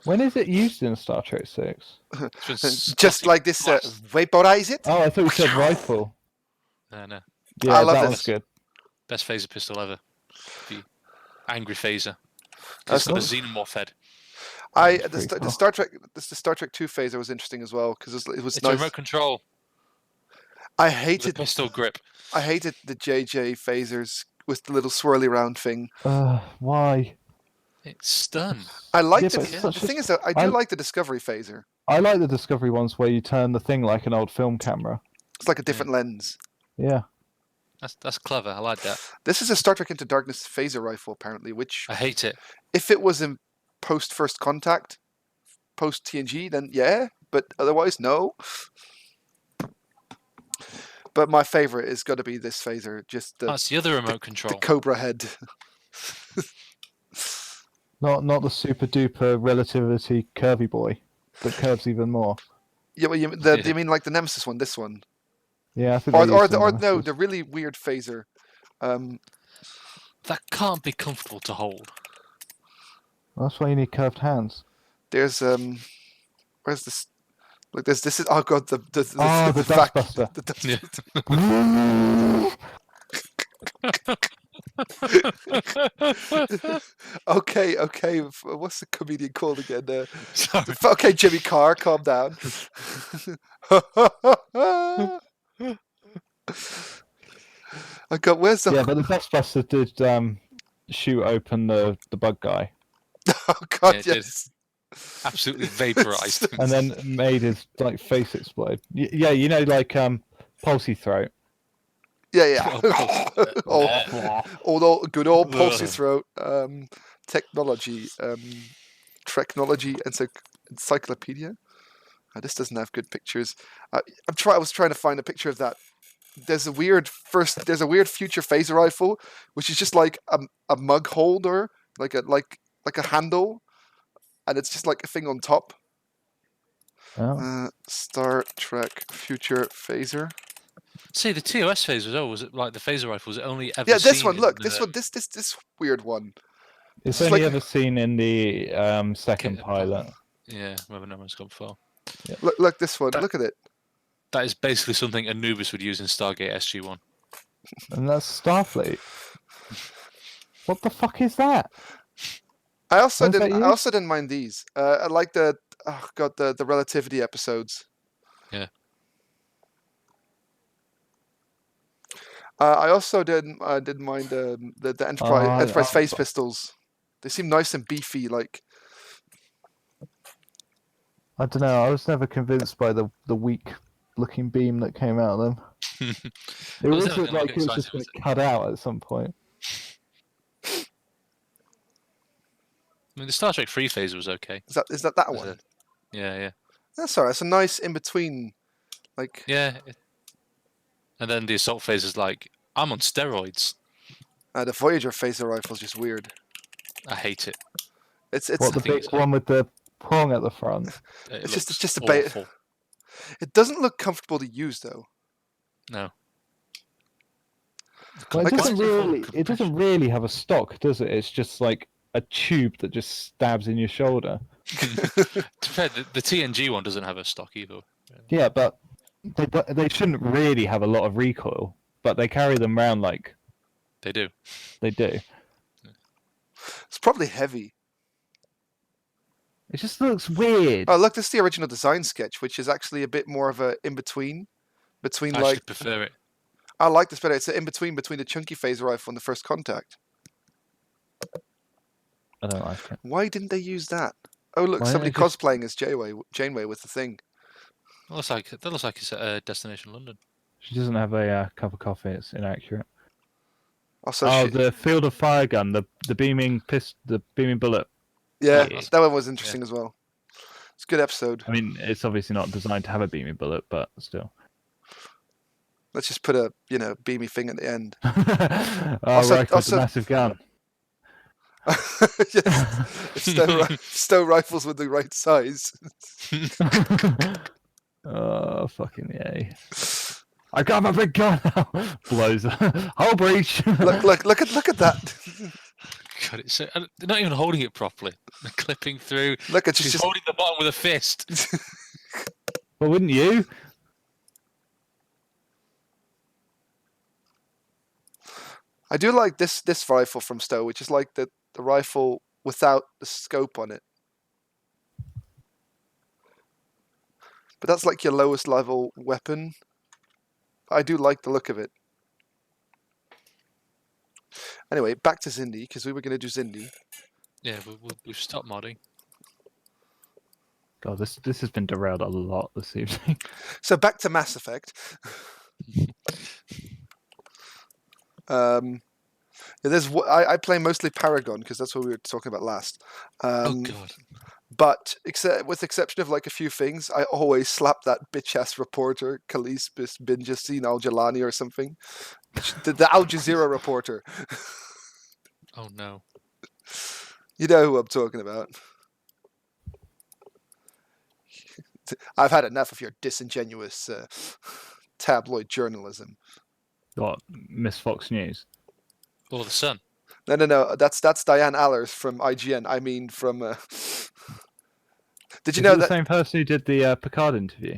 When is it used in Star Trek 6? Just like this, vaporize it. Oh, I thought you said rifle. No. Yeah, I love that this. one's good. Best phaser pistol ever. The angry phaser. It's got a xenomorph head. The Star Trek 2 phaser was interesting as well because it was It's nice. remote control. I It's a hated pistol grip. I hated the JJ phasers with the little swirly round thing. Why? It's stun. I liked Yeah, it. but The it's thing just- is that I do like the Discovery phaser. I like the Discovery ones where you turn the thing like an old film camera. It's like a different lens. Yeah. That's clever. I like that. This is a Star Trek Into Darkness phaser rifle, apparently, which, I hate it. if it was in post First Contact, post TNG, then yeah, but otherwise, no. But my favorite is got to be this phaser, just That's the other remote the control. Cobra head. Not the super duper relativity curvy boy that curves even more. Yeah, well, you mean like the Nemesis one? This one, Yeah, I think or they use no, Nemesis. the really weird phaser. That can't be comfortable to hold. That's why you need curved hands. There's where's this? Look, this is oh god the the Dustbuster. the dust Okay, what's the comedian called again? Sorry. Okay, Jimmy Carr, calm down. I got where's the Yeah, but the Dustbuster did shoot open the bug guy. oh god, Yeah, it did. yes. Absolutely vaporized. And then made his like face explode. Yeah, you know, like Pulsy Throat. Yeah. Oh, Good old Pulsy Throat technology, Treknology encyclopedia. This doesn't have good pictures. I was trying to find a picture of that. There's a weird future phaser rifle, which is just like a mug holder, like a handle, and it's just like a thing on top. Oh. Star Trek future phaser. See, the TOS phaser, was it like the phaser rifle? Was it only ever Yeah, this seen one. in Look, the- this weird one. It's It's only like- ever seen in the second pilot. Yeah, whether no one's gone before. Look this one. Look at it. That is basically something Anubis would use in Stargate SG-1. And that's Starfleet. What the fuck is that? I also When's that didn't. I used? also didn't mind these. I like the relativity episodes. Yeah. I also didn't mind the Enterprise phase pistols. They seem nice and beefy. Like I don't know. I was never convinced by the weak looking beam that came out of them. It was always never looked gonna like look it was exciting, just going was to cut out at some point. I mean, the Star Trek 3 phaser was okay. is that Was one? it? Yeah. That's alright. It's a nice in between. Like Yeah. And then the assault phaser's like, I'm on steroids. the Voyager phaser rifle is just weird. I hate it. It's What, the think big it's- one with the prong at the front? It's just a awful. bait. It doesn't look comfortable to use though. No. Well, Like, it doesn't really have a stock, does it? It's just like a tube that just stabs in your shoulder. To be fair, the TNG one doesn't have a stock either. Yeah, but they shouldn't really have a lot of recoil, but they carry them around like They do. they do. It's probably heavy. It just looks weird. Oh, look, this is the original design sketch, which is actually a bit more of a in between I like. actually prefer it. I like this better. It's an in between the chunky phaser rifle and the First Contact. I don't like it. Why didn't they use that? Oh, look, Why somebody don't they just- cosplaying as Janeway with the thing. That looks like it's at Destination London. She doesn't have a cup of coffee. It's inaccurate. Also, Oh, the field of fire gun, the beaming bullet. Yeah, Yeah. that one was interesting as well. It's a good episode. I mean, it's obviously not designed to have a beamy bullet, but still. Let's just put a beamy thing at the end. Right, with the massive gun. Yes, stow rifles with the right size. Oh, fucking yay. I got my big gun now. Blows. Whole breach. Look at that. God, they're not even holding it properly. They're clipping through. Look, it's She's just holding the bottom with a fist. Well, wouldn't you? I do like this rifle from Stowe, which is like the rifle without the scope on it. But that's like your lowest level weapon. I do like the look of it. Anyway, back to Xindi, because we were going to do Xindi. Yeah, we've stopped modding. God, this has been derailed a lot this evening. So back to Mass Effect. I play mostly Paragon because that's what we were talking about last. Oh God! But with the exception of like a few things, I always slap that bitch ass reporter, Khalees bin Jassin Al Jalani or something, the Al Jazeera reporter. Oh no! You know who I'm talking about. I've had enough of your disingenuous tabloid journalism. What, Miss Fox News? Or the Sun? No. That's Diane Allers from IGN. I mean, from. Did you Is know it that the same person who did the Picard interview?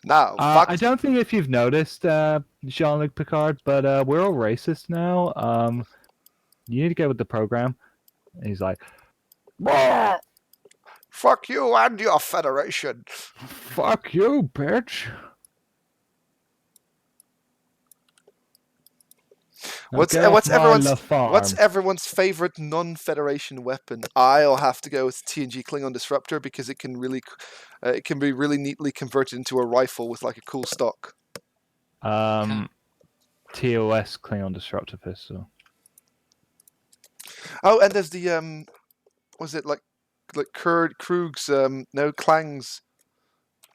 Now, I don't think if you've noticed, Jean-Luc Picard, but we're all racist now. You need to get with the program. And he's like, fuck you and your federation. Fuck you, bitch. What's everyone's favorite non-Federation weapon? I'll have to go with TNG Klingon Disruptor because it can be really neatly converted into a rifle with like a cool stock. TOS Klingon Disruptor pistol. Oh, and there's the was it like Krug's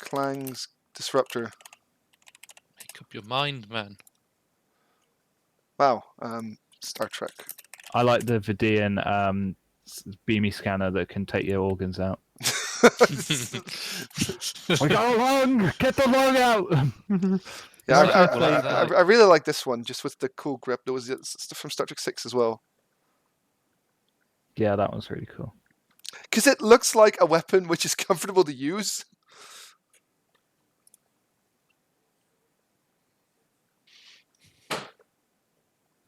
Klang's Disruptor. Make up your mind, man. Wow, Star Trek. I like the Vidian beamy scanner that can take your organs out. We got a lung! Get the lung out! Yeah, I really like this one, just with the cool grip. There was from Star Trek 6 as well. Yeah, that one's really cool. Because it looks like a weapon which is comfortable to use.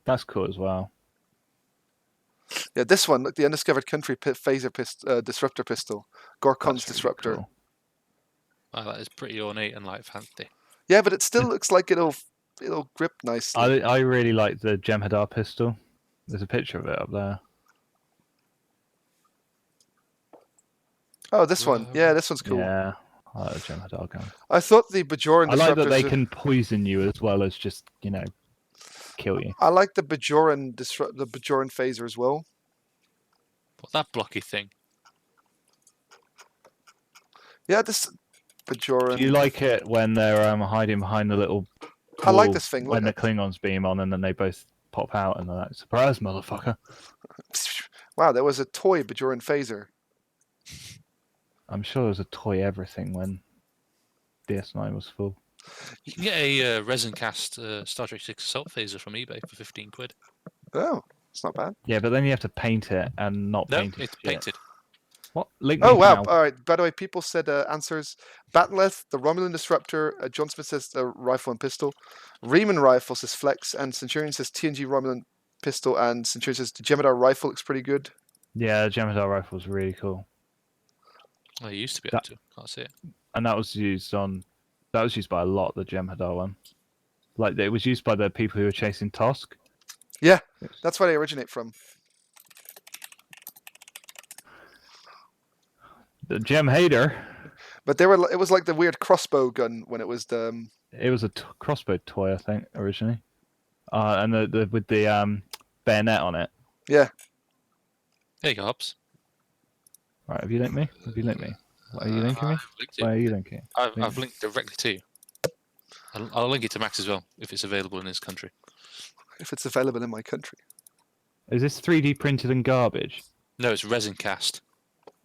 That's cool as well. Yeah, this one, look, the Undiscovered Country phaser disruptor pistol. Gorkon's Disruptor. Cool. Wow, that is pretty ornate and like fancy. Yeah, but it still looks like it'll grip nicely. I really like the Jem'Hadar pistol. There's a picture of it up there. Oh, this one. Yeah, this one's cool. Yeah, I like the Jem'Hadar gun. I thought the Bajoran I like that they can poison you as well as just, kill you. I like the Bajoran phaser as well. What's that blocky thing? Yeah, this Bajoran. Do you like it when they're hiding behind the little I like this thing. When the Klingons beam on and then they both pop out and they're like, surprise, motherfucker. Wow, there was a toy Bajoran phaser. I'm sure there was a toy everything when DS9 was full. You can get a resin cast Star Trek 6 assault phaser from eBay for 15 quid. Oh, it's not bad. Yeah, but then you have to paint it and not paint it. No, it's painted. What? Link Oh, me wow. now. All right. By the way, people said answers. Bat'leth, the Romulan Disruptor. John Smith says the rifle and pistol. Riemann rifle says Flex. And Centurion says TNG Romulan pistol. And Centurion says the Jem'Hadar rifle looks pretty good. Yeah, the Jem'Hadar rifle was really cool. I used to be able to. Can't see it. And that was used by a lot, the Jem'Hadar one. Like, it was used by the people who were chasing Tosk. Yeah, that's where they originate from. The Jem'Hader. But it was like the weird crossbow gun when it was the. It was a crossbow toy, I think, originally. And with the bayonet on it. Yeah. There you go, Hobbs. Right, have you linked me? Have you linked me? What, are you linking me? I've linked Why it. are you linking? I've linked directly to you. I'll link it to Max as well if it's available in his country. If it's available in my country. Is this 3D printed and garbage? No, it's resin cast.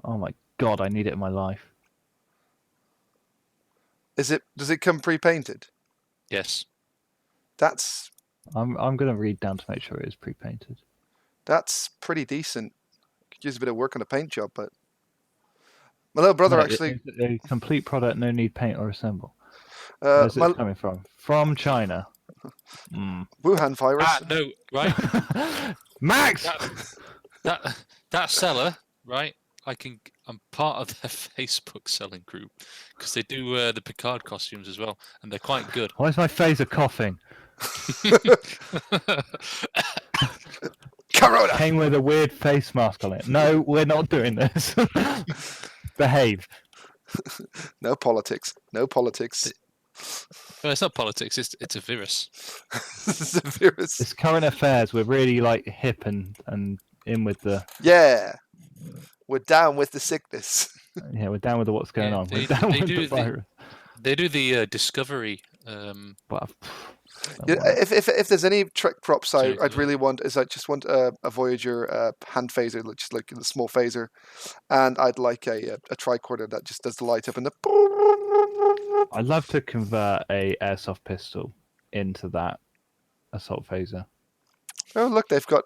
Oh my god, I need it in my life. Does it come pre-painted? Yes. That's I'm gonna read down to make sure it is pre-painted. That's pretty decent. Could use a bit of work on a paint job, but my little brother No, actually. it's a complete product, no need paint or assemble. Uh, Where's my it coming from? From China. Mm. Wuhan virus. No, right? Max! that seller, right? I'm part of their Facebook selling group because they do the Picard costumes as well, and they're quite good. Why is my phaser coughing? Corona. Came with a weird face mask on it. No, we're not doing this. Behave. No politics. No politics. Well, it's not politics. It's a virus. This is a virus. It's current affairs. We're really like hip and in with the. Yeah. We're down with the sickness. Yeah, we're down with what's going Yeah, on. We're down with the virus. They do the Discovery. But, Yeah, if there's any trick props Sorry, I'd really want is I just want a Voyager hand phaser, just like a small phaser, and I'd like a tricorder that just does the light up and the. I'd love to convert a airsoft pistol into that assault phaser. Oh look, they've got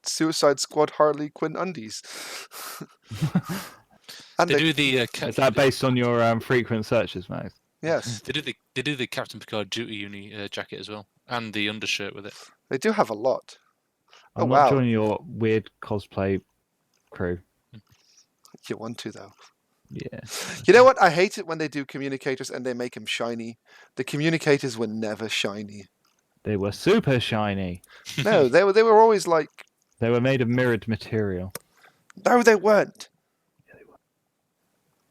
Suicide Squad Harley Quinn undies. And they do the. Is that based on your frequent searches, Max? Yes, They do the Captain Picard duty uni jacket as well, and the undershirt with it. they do have a lot. I'm Oh not wow, joining your weird cosplay crew. you want to though. Yeah. You know what? I hate it when they do communicators and they make them shiny. The communicators were never shiny. They were super shiny. No, they were always like. They were made of mirrored material. No, they weren't.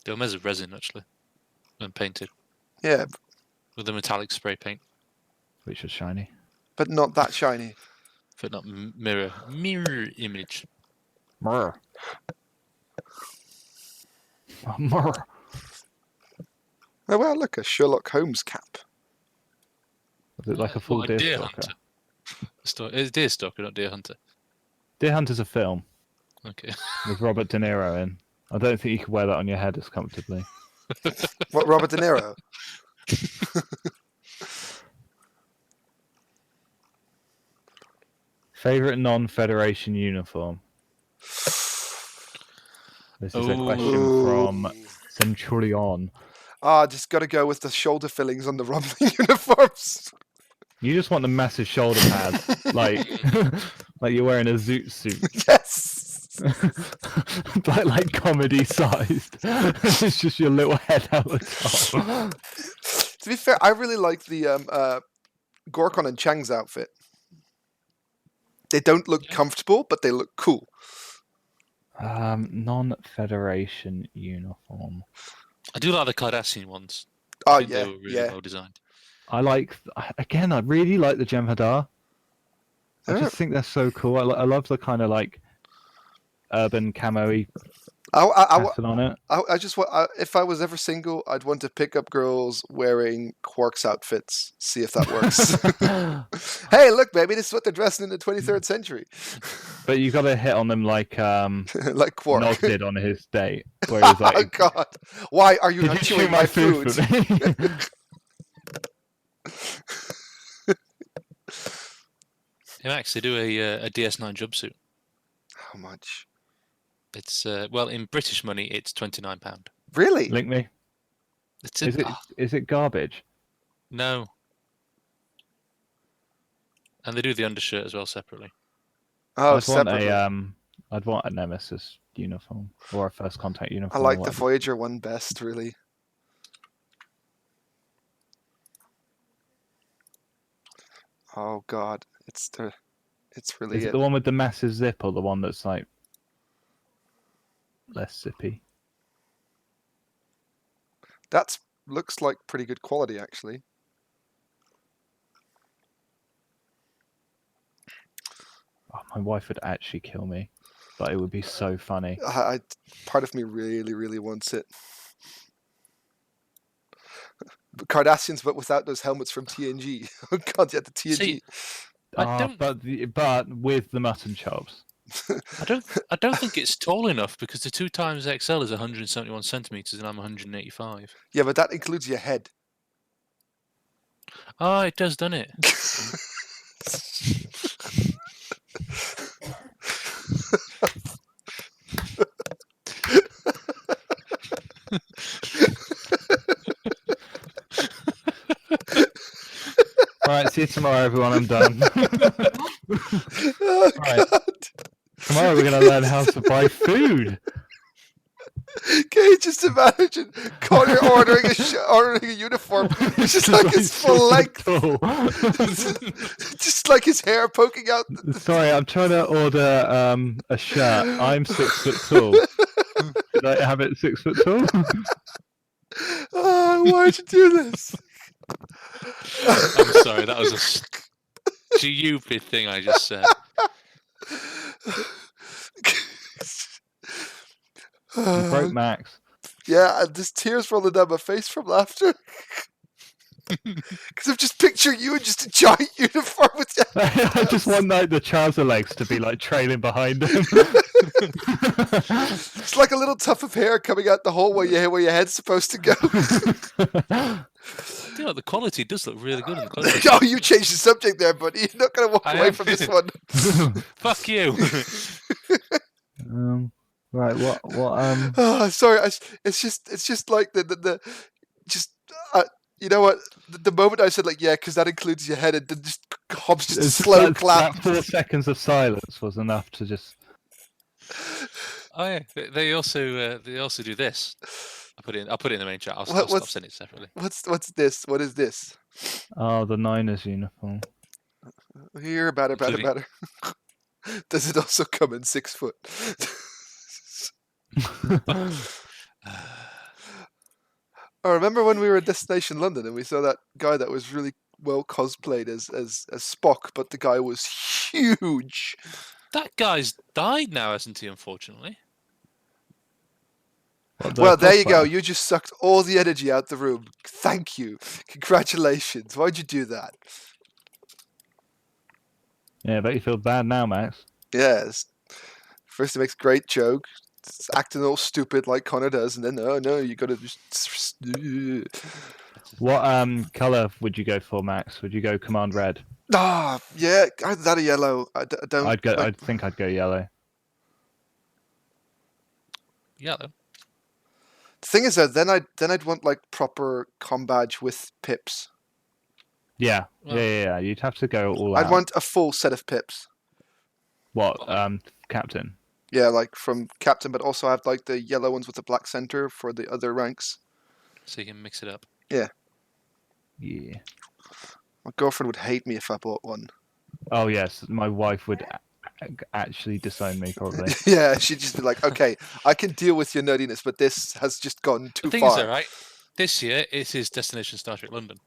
They were made of resin actually, and painted Yeah, with a metallic spray paint, Which was shiny. but not that shiny. but not mirror image. Murr. Murr. Oh well, look, a Sherlock Holmes cap. Was it like a full What, a deer hunter. stalker? It's Deer Stalker, not Deer Hunter. Deer Hunter's a film Okay. with Robert De Niro in. I don't think you could wear that on your head as comfortably. What, Robert De Niro? Favorite non-Federation uniform? This is a question from Centurion. Just got to go with the shoulder fillings on the rumbling uniforms. You just want the massive shoulder pads, like like you're wearing a zoot suit, Yes. like comedy sized. It's just your little head out the top. To be fair, I really like the Gorkon and Chang's outfit. They don't look comfortable, but they look cool. Non-Federation uniform. I do like the Cardassian ones. Oh I think yeah, they were really yeah. well designed. I really like the Jem'Hadar. I just think they're so cool. I love the kind of like urban camo-y pattern on it. I just want. If I was ever single, I'd want to pick up girls wearing Quark's outfits. See if that works. Hey, look, baby, this is what they're dressing in the 23rd century. But you got to hit on them like Like Quark. Nog did on his date, where he was like, Oh God! Why are you "Did not you chewing chew my food food? for me?" Hey Max, they do a DS9 jumpsuit. How much? It's well, in British money, it's £29. Really? Link me. It's Is it garbage? No. And they do the undershirt as well separately. Oh, I'd want separately. I'd want a Nemesis uniform or a First Contact I uniform. like the Voyager one best, really. Oh God, it's really Is it it. the one with the massive zip or the one that's like less zippy? That looks like pretty good quality, actually. Oh, my wife would actually kill me, but it would be so funny. Part of me really, really wants it. Cardassians, but without those helmets from TNG. Oh God, yeah, the TNG. See, I don't. But with the mutton chops. I don't think it's tall enough because the 2 XL is 171 centimeters and I'm 185. Yeah, but that includes your head. Oh, it does, doesn't it? Right, see you tomorrow, everyone. I'm done. Oh, Right. God. Tomorrow we're going to learn how to buy food. Can you just imagine Connor ordering a uniform, which is like his full length, just like his hair poking out. Sorry, I'm trying to order a shirt. I'm 6 foot tall. Should I have it 6 foot tall? Oh, why'd you do this? I'm sorry, that was a stupid thing I just said. You broke Max. Yeah, and there's tears rolling down my face from laughter. Because I'm just picturing you in just a giant uniform with your I just want like the trouser legs to be like trailing behind him. It's like a little tuft of hair coming out the hole where your head's supposed to go. You know, the quality does look really good in the quality. Oh, you changed the subject there, buddy. You're not going to walk away from this one. Fuck you. Right, what Oh, sorry. It's just like you know what? The moment I said like, yeah, because that includes your head, and then just Hobbs just a slow clap. That 4 seconds of silence was enough to just. Oh yeah, they also do this. I'll put it in the main chat. I'll send it separately. What's this? What is this? Oh, the Niners uniform. Here, batter. Does it also come in 6 foot? I remember when we were at Destination London and we saw that guy that was really well cosplayed as Spock, but the guy was huge. That guy's died now, hasn't he? Unfortunately. Well, there you go. You just sucked all the energy out the room. Thank you. Congratulations. Why'd you do that? Yeah, I bet you feel bad now, Max. Yes. First, he makes a great joke. It's acting all stupid like Connor does, and then no, you gotta just. What color would you go for, Max? Would you go command red? Ah, yeah, either that or yellow. I don't. I think I'd go yellow. Yellow. The thing is, though, then I'd want like proper com badge with pips. Yeah, yeah. You'd have to go all out. I'd want a full set of pips. What? Captain. Yeah, like from Captain, but also have like the yellow ones with the black center for the other ranks. So you can mix it up. Yeah. Yeah. My girlfriend would hate me if I bought one. Oh yes, my wife would actually disown me probably. Yeah, she'd just be like, "Okay, I can deal with your nuttiness, but this has just gone too far." The thing is, though, right? This year it is Destination Star Trek London.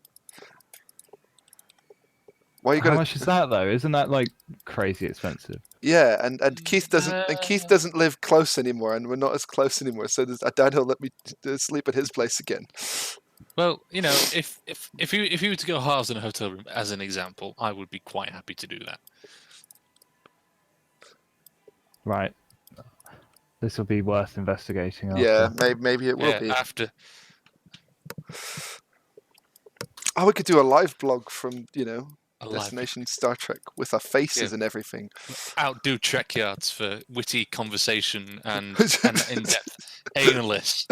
How much is that though? Isn't that like crazy expensive? Yeah, and Keith doesn't live close anymore, and we're not as close anymore. So I doubt he'll let me sleep at his place again. Well, you know, if you were to go halves in a hotel room, as an example, I would be quite happy to do that. Right. This will be worth investigating. After. Yeah, maybe it will be after. Oh, we could do a live blog from Destination Star Trek with our faces and everything. Outdo Trek Yards for witty conversation and in-depth analysts.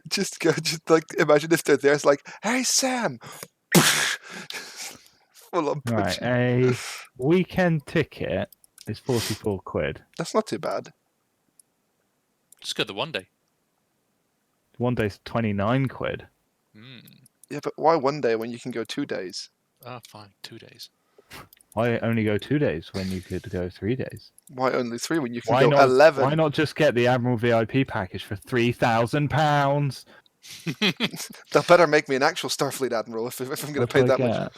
Just like imagine if they're there. It's like, hey Sam, full on punch. Right, a weekend ticket is £44. That's not too bad. Just go the one day. One day's £29. Yeah, but why one day when you can go 2 days? Ah, fine, 2 days. Why only go 2 days when you could go 3 days? Why only 3 when you can go 11? Why not just get the Admiral VIP package for £3,000? They'll better make me an actual Starfleet Admiral if I'm going to pay that much.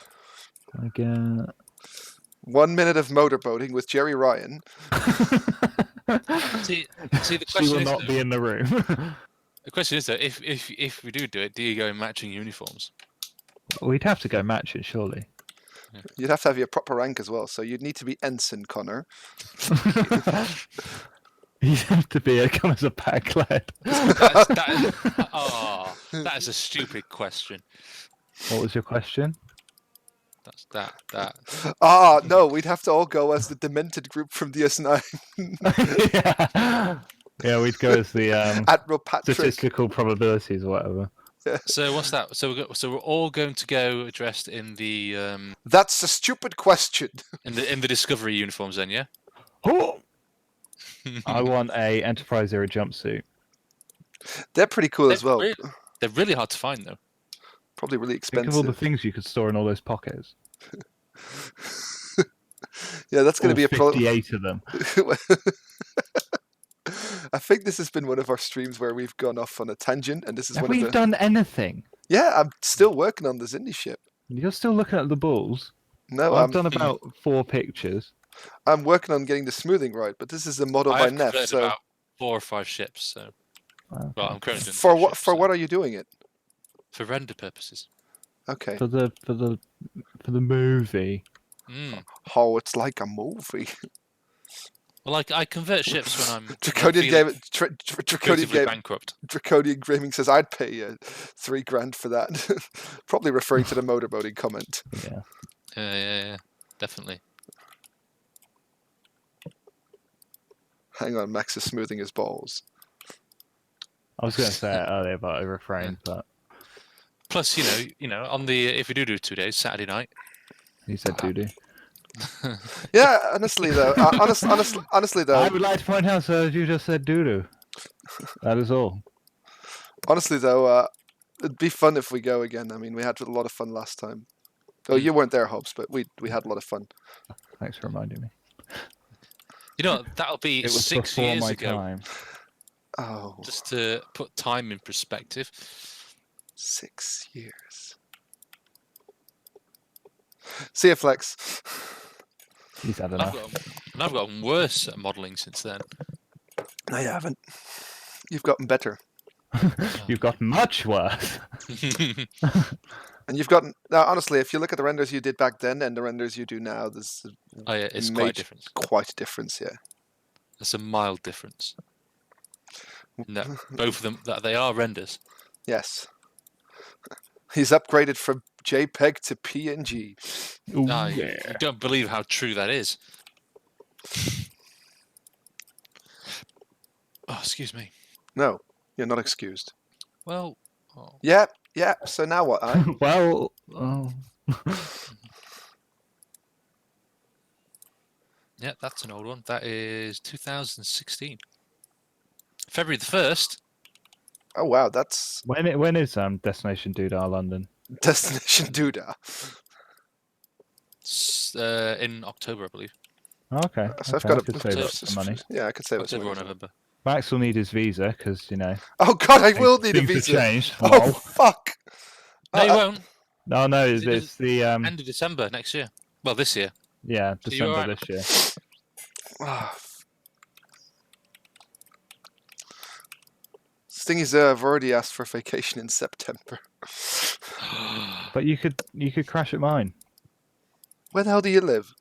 I get 1 minute of motorboating with Jerry Ryan. See, the She question will is, not though, be in the room. the question is though, if we do it, do you go in matching uniforms? We'd have to go matching, surely. You'd have to have your proper rank as well, so you'd need to be ensign, Connor. You'd have to come as a pack lad. That is a stupid question. What was your question? That's that. No, we'd have to all go as the demented group from DS9. Yeah, we'd go as the Admiral Patrick. statistical probabilities or whatever. Yeah. So what's that? So we're all going to go dressed in the That's a stupid question. in the Discovery uniforms then, yeah? Oh! I want a Enterprise era jumpsuit. They're pretty cool as well. They're really hard to find though. Probably really Think of all expensive. the things you could store in all those pockets. Yeah, that's going to be a problem. 58 of them. I think this has been one of our streams where we've gone off on a tangent, and this is Have one we of the. done anything? Yeah, I'm still working on the Xindi ship. You're still looking at the balls. No, I've done about 4 pictures. I'm working on getting the smoothing right, but this is a model by I've Neff. converted So about 4 or 5 ships. So, Okay. well, I'm currently doing for 2 what ships, for so- what are you doing it? For render purposes. Okay. For the movie. Mm. Oh, it's like a movie. Well, I convert ships when I'm Draconian creatively bankrupt. Draconian Gaming says I'd pay you $3,000 for that. Probably referring to the motorboating comment. Yeah. Yeah, definitely. Hang on, Max is smoothing his balls. I was going to say it earlier, but I refrained. But Plus, you know, on the if we do 2 days, Saturday night. he said doo-doo. Yeah, honestly though, honestly though, I would like to point out, sir, you just said doo-doo. That is all. honestly though, it'd be fun if we go again. I mean, we had a lot of fun last time. Oh, you weren't there, Hobbs, but we had a lot of fun. Thanks for reminding me. You know, that'll be It was 6 before years my ago. time. Oh, Just to put time in perspective. 6 years. See ya, Flex. He's had And I've enough. gotten worse at modelling since then. No, you haven't. You've gotten better. You've got much worse. And you've gotten now. Honestly, if you look at the renders you did back then and the renders you do now, there's Oh yeah, it's quite a difference. quite a difference. Yeah. It's a mild difference. No, both of them, they are renders. Yes. He's upgraded from JPEG to PNG. Ooh, No, yeah. you don't believe how true that is. Oh, excuse me. No, you're not excused. Well, Yeah. So now what? Well, oh. yeah, that's an old one. That is 2016. February the 1st. Oh wow, that's when is Destination Doodah London? Destination Doodah. In October, I believe. Oh, okay. So I've okay, got I could save up some money. Yeah, I could save up some October or money. November. Max will need his visa because Oh god, I will need a things have visa. changed. Oh Lol. fuck. No, you won't. No, it's the End of December next year. Well, this year. yeah, So you're December alright. this year. Ah. Thing is, I've already asked for vacation in September. But you could crash at mine. Where the hell do you live?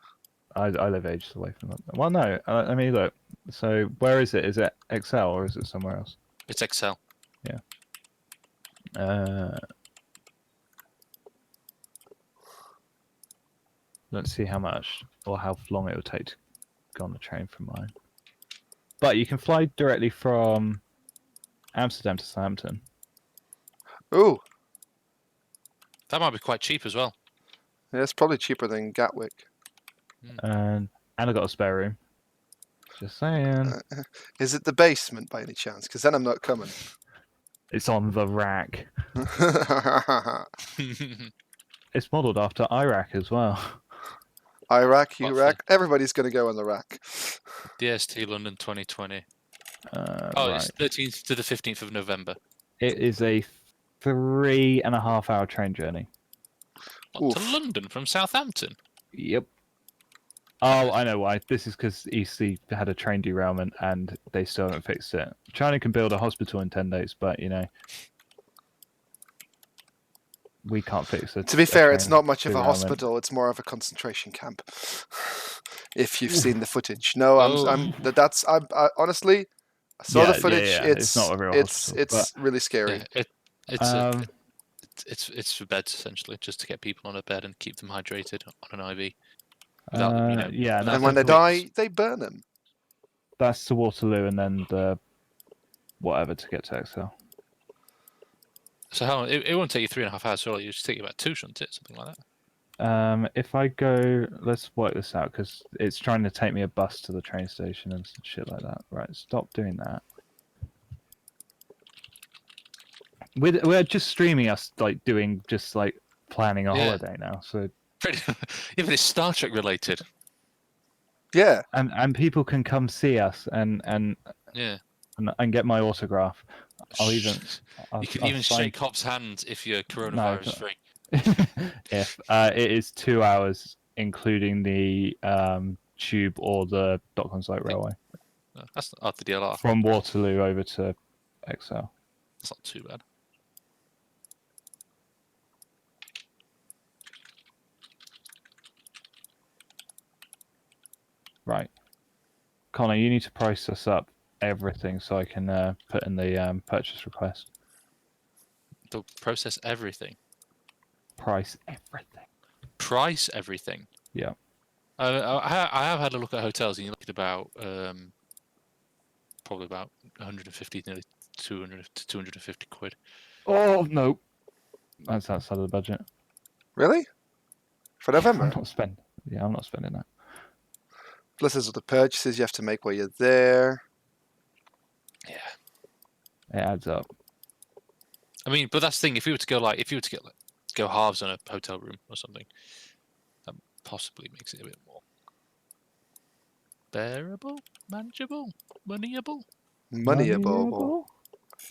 I live ages away from London. Well, no, I mean look. So where is it? Is it Excel or is it somewhere else? It's Excel. Let's see how much or how long it will take to go on the train from mine. But you can fly directly from Amsterdam to Southampton. Ooh, That might be quite cheap as well. yeah, it's probably cheaper than Gatwick. And I got a spare room. Just saying. Is it the basement by any chance? Because then I'm not coming. It's on the rack. It's modelled after Iraq as well. Iraq, What Iraq, everybody's going to go on the rack. DST London 2020. Right. It's 13th to the 15th of November. It is a 3.5 hour train journey. What, to Oof. London from Southampton? Yep. Oh, I know why. This is because Eastleigh had a train derailment and they still haven't fixed it. China can build a hospital in 10 days, but we can't fix it. To be fair, it's not much of a hospital. It's more of a concentration camp. If you've seen the footage, no, that's honestly, I saw the footage. Yeah. It's not a real hospital. It's really scary. Yeah, it's for beds essentially, just to get people on a bed and keep them hydrated on an IV. Without them, yeah, and when they die, they burn them. That's to Waterloo, and then the whatever to get to XL. So how it won't take you 3.5 hours, surely. It should take you about 2, shouldn't it? Something like that. If I go, let's work this out because it's trying to take me a bus to the train station and shit like that. Right, stop doing that. We're just streaming us like doing just like planning a holiday now. So even it's Star Trek related. Yeah, and people can come see us and get my autograph. You can even shake Hop's hand if you're coronavirus free. If it is 2 hours, including the tube or the Docklands Light Railway. That's not the DLR. From Waterloo over to XL. That's not too bad. Right. Connor, you need to price us up everything so I can put in the purchase request. They'll process everything. Price everything. Price everything? Yeah. I have had a look at hotels, and you look at about probably about 150, nearly 200 to 250 quid. Oh, no. That's outside of the budget. Really? For November? I'm not spending that. Plus, there's the purchases you have to make while you're there. Yeah. It adds up. I mean, but that's the thing. If you were to go halves on a hotel room or something, that possibly makes it a bit more bearable, manageable, moneyable. Moneyable.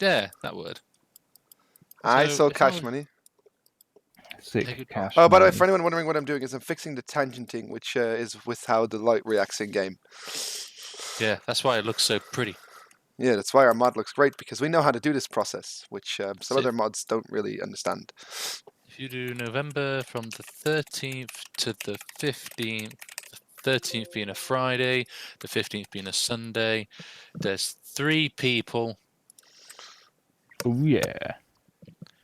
Yeah, that word. I saw cash money. Sick cash. Oh, by the way, for anyone wondering what I'm doing, is I'm fixing the tangenting, which is with how the light reacts in game. Yeah, that's why it looks so pretty. Yeah, that's why our mod looks great, because we know how to do this process, which some other mods don't really understand. If you do November from the 13th to the 15th, the 13th being a Friday, the 15th being a Sunday, there's 3 people. Oh, yeah.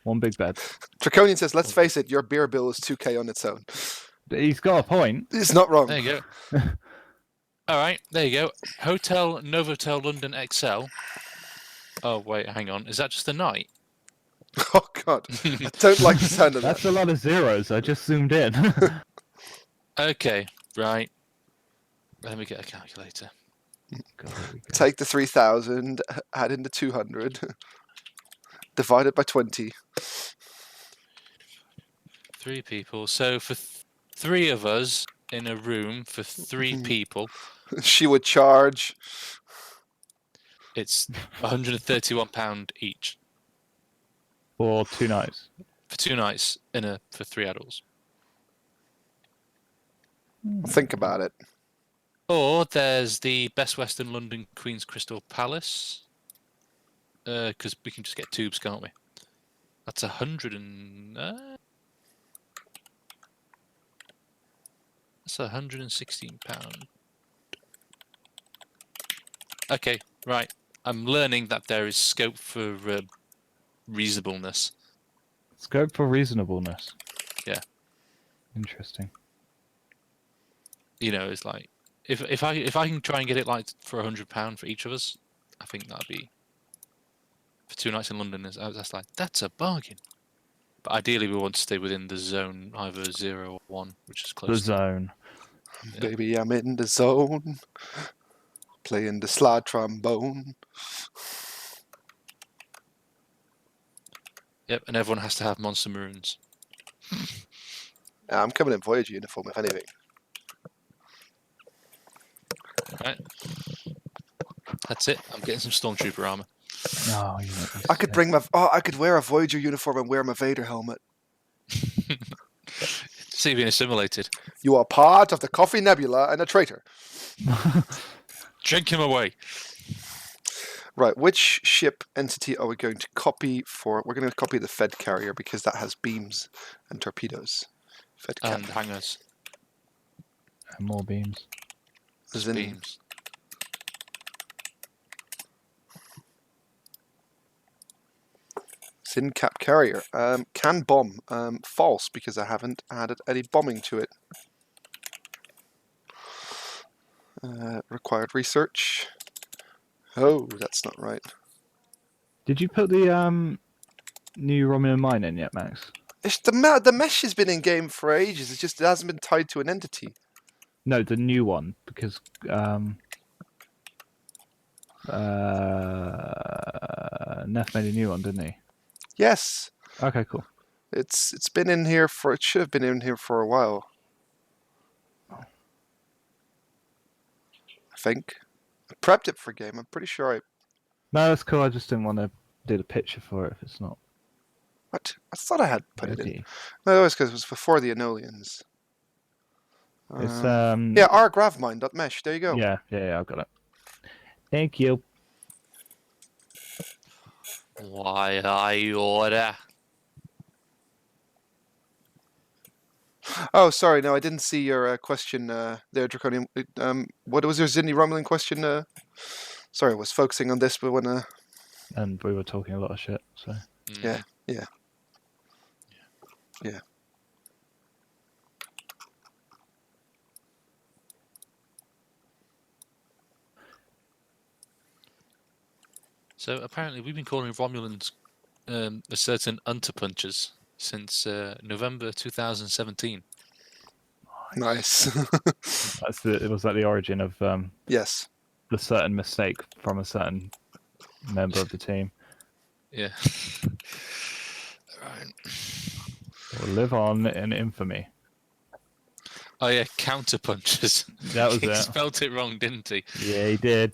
One big bed. Draconian says, let's face it, your beer bill is 2k on its own. He's got a point. He's not wrong. There you go. All right, there you go. Hotel Novotel London XL. Oh, wait, hang on. Is that just a night? Oh, God. I don't like the sound of that. That's a lot of zeros. I just zoomed in. Okay, right. Let me get a calculator. Take the 3,000, add in the 200, divide it by 20. 3 people. So for 3 of us in a room for 3 people, she would charge. It's £131 each. For 2 nights. For 2 nights for 3 adults. Think about it. Or there's the Best Western London Queen's Crystal Palace. Because we can just get tubes, can't we? That's £116. Okay, right. I'm learning that there is scope for reasonableness. Scope for reasonableness. Yeah. Interesting. You know, it's like if I can try and get it like for £100 for each of us, I think that'd be for 2 nights in London. That's a bargain. But ideally, we want to stay within the zone, either 0 or 1, which is close. The zone. Yeah. Baby, I'm in the zone, playing the slide trombone. Yep, and everyone has to have Monster Maroons. I'm coming in Voyager uniform, if anything. Right. That's it. I'm getting some Stormtrooper armor. No, I could bring I could wear a Voyager uniform and wear my Vader helmet. Fancy being assimilated. You are part of the Coffee Nebula and a traitor. Drink him away. Right, which ship entity are we going to copy for? We're going to copy the Fed carrier because that has beams and torpedoes. Fed And hangars. And more beams. There's beams. Cap carrier. Can bomb. False, because I haven't added any bombing to it. Required research. Oh, that's not right. Did you put the new Romulan mine in yet, Max? The mesh has been in game for ages. It hasn't been tied to an entity. No, the new one, because Neff made a new one, didn't he? Yes. Okay, cool. It's been in here for. It should have been in here for a while. I think. I prepped it for game. I'm pretty sure I. No, that's cool. I just didn't want to do the picture for it if it's not. What? I thought I had put it in. ready. No, that was because it was before the Enolians. It's Yeah, rgravmine.mesh. There you go. Yeah, I've got it. Thank you. Why I order? Oh, sorry. No, I didn't see your question there, Draconian. What was your Xindi Romulan question? Sorry, I was focusing on this, but when. And we were talking a lot of shit, so. Yeah. So apparently we've been calling Romulans a certain unterpunchers since November 2017. Nice. Was that the origin of Yes. the certain mistake from a certain member of the team? Yeah. Right. Will live on in infamy. Oh yeah, counterpunchers. That was He it. spelt it wrong, didn't he? Yeah, he did.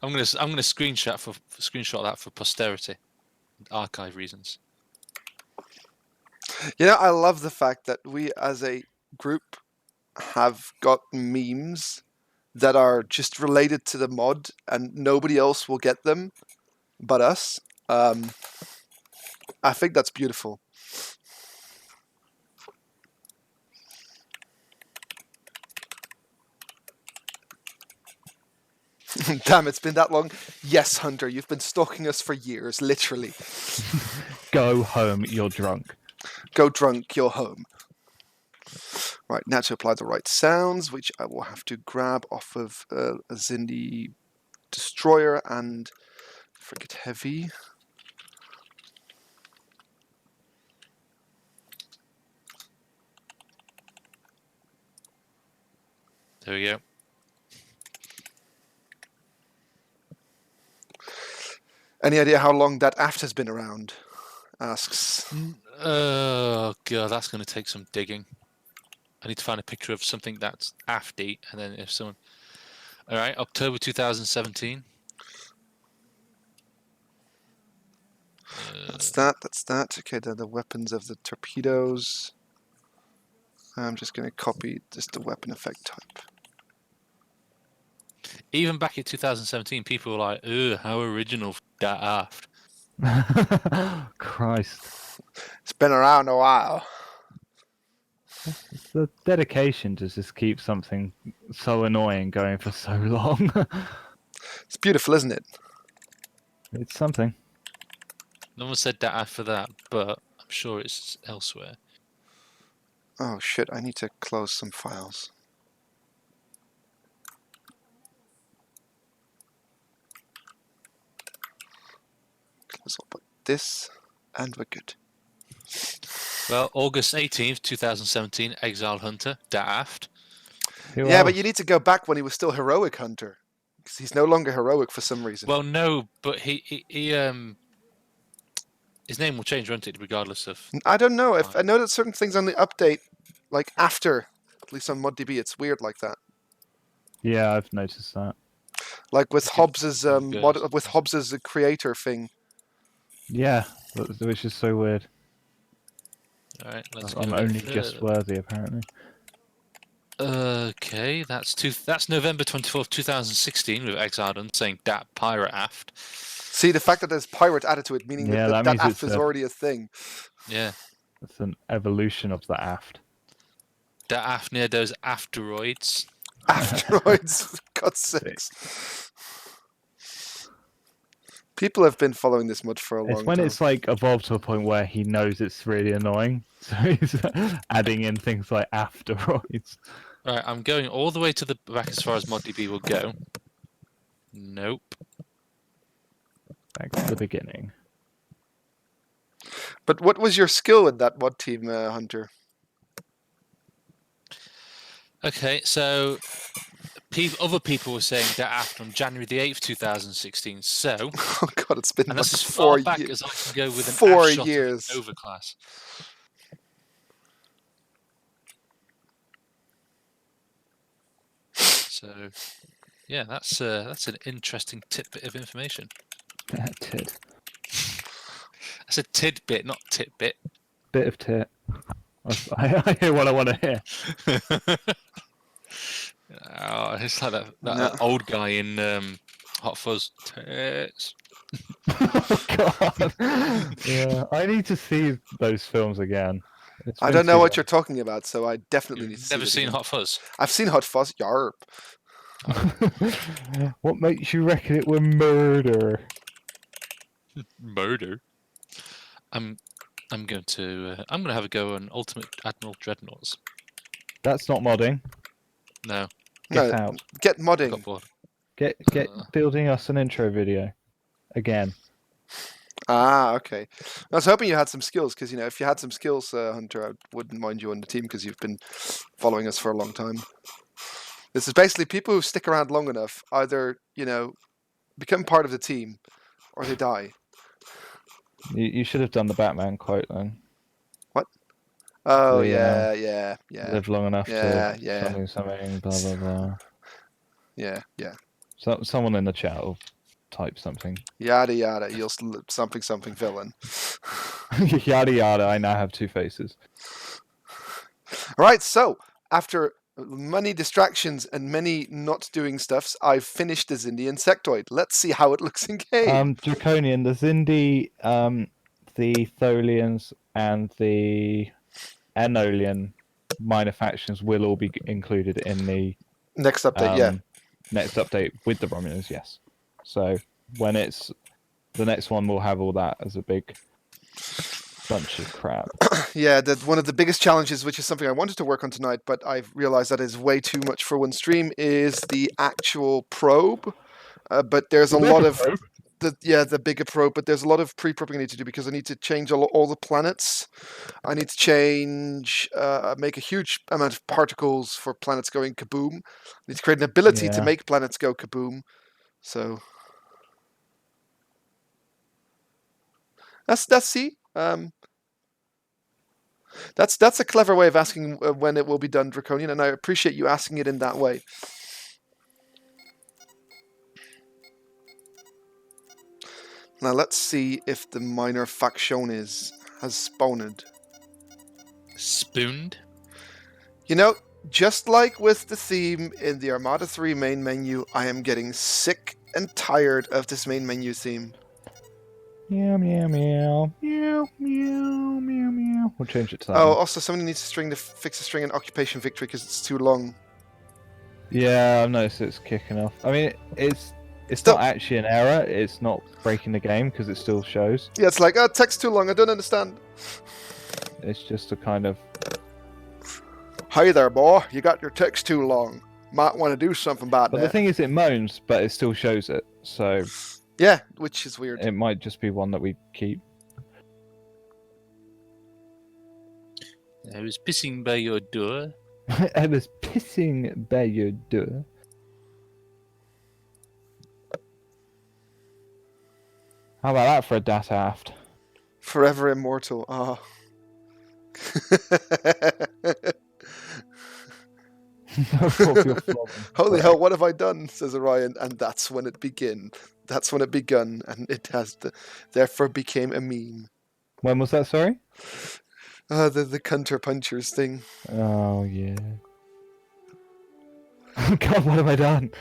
I'm gonna screenshot that for posterity, archive reasons. You know, I love the fact that we as a group have got memes that are just related to the mod and nobody else will get them but us. I think that's beautiful. Damn, it's been that long. Yes, Hunter, you've been stalking us for years, literally. Go home, you're drunk. Go drunk, you're home. Right, now to apply the right sounds, which I will have to grab off of a Xindi Destroyer and Frigate Heavy. There we go. Any idea how long that aft has been around? Asks. Oh god, that's going to take some digging. I need to find a picture of something that's afty, and then if someone. All right, October 2017. That's that. Okay, they're the weapons of the torpedoes. I'm just going to copy just the weapon effect type. Even back in 2017, people were like, "Ugh, how original that aft." Christ. It's been around a while. It's the dedication to just keep something so annoying going for so long. It's beautiful, isn't it? It's something. No one said that for that, but I'm sure it's elsewhere. Oh shit, I need to close some files. Close up this, and we're good. Well, August 18th, 2017, Exile Hunter, aft. Yeah, but you need to go back when he was still Heroic Hunter. Because he's no longer heroic for some reason. Well, no, but he his name will change, won't it, regardless of... I don't know. If I know that certain things on the update, like after, at least on ModDB, it's weird like that. Yeah, I've noticed that. Like with Hobbs's with Hobbs's creator thing. Yeah, which is so weird. All right, let's I'm go. only just worthy, apparently. Okay, that's November 24th, 2016 with Exardon saying dat pirate aft. See, the fact that there's pirate added to it, meaning that means aft is already a thing. Yeah. It's an evolution of the aft. Dat aft near those asteroids. Asteroids, for God's sakes. People have been following this much for a long time. It's when it's like evolved to a point where he knows it's really annoying, so he's adding in things like asteroids. Right, I'm going all the way to the back as far as ModDB will go. Nope. Back to the beginning. But what was your skill in that mod team, Hunter? Okay, so other people were saying that after on January the 8th, 2016. So, oh God, it's been and like that's as 4 far back years. as I can go with an 4 shot years. of overclass. So, yeah, that's an interesting tidbit of information. Tid. That's a tidbit, not titbit. Bit of tit. I hear what I want to hear. Oh, it's like that old guy in Hot Fuzz. Tits. Oh God. Yeah, I need to see those films again. I don't know what you're talking about, so I definitely need to see it. Never seen again. Hot Fuzz? I've seen Hot Fuzz. Yarp. What makes you reckon it were murder? Murder. I'm gonna have a go on Ultimate Admiral Dreadnoughts. That's not modding. No. Get out. Get Got modding. bored. Get building us an intro video. Again. Ah, okay. I was hoping you had some skills, because, if you had some skills, Hunter, I wouldn't mind you on the team, because you've been following us for a long time. This is basically people who stick around long enough, either, become part of the team, or they die. You should have done the Batman quote then. What? Oh, yeah. Live long enough to something, blah, blah, blah. Yeah. So, someone in the chat will type something. Yada, yada, you'll something villain. Yada, yada, I now have 2 faces. All right, so, after many distractions and many not doing stuffs, I've finished the Xindi Insectoid. Let's see how it looks in game. Draconian, the Xindi, the Tholians, and the Enolian minor factions will all be included in the next update, next update with the Romulans, yes. So when it's the next one, we'll have all that as a big bunch of crap. Yeah, one of the biggest challenges, which is something I wanted to work on tonight, but I've realized that is way too much for one stream, is the actual probe. But there's a lot of the bigger probe, but there's a lot of pre-probing I need to do, because I need to change all the planets. I need to change, make a huge amount of particles for planets going kaboom. I need to create an ability to make planets go kaboom. So that's a clever way of asking when it will be done, Draconian, and I appreciate you asking it in that way. Now let's see if the minor factiones has spawned. Spooned? Just like with the theme in the Armada 3 main menu, I am getting sick and tired of this main menu theme. Meow, meow, meow. Meow, meow, meow, meow. We'll change it to that Oh, one. also somebody needs to fix the string in Occupation Victory, because it's too long. Yeah, I've noticed it's kicking off. I mean, it's not actually an error. It's not breaking the game, because it still shows. Yeah, it's like, text too long, I don't understand. It's just a kind of... Hey there, boy, you got your text too long. Might want to do something about that. But the thing is, it moans, but it still shows it, so... Yeah, which is weird. It might just be one that we keep. I was pissing by your door. I was pissing by your door. How about that for a dat aft? Forever immortal. Oh. Holy hell, what have I done? Says Orion, and that's when it began. That's when it begun, and it has therefore became a meme. When was that, sorry? The counter punchers thing. Oh yeah. God, what have I done?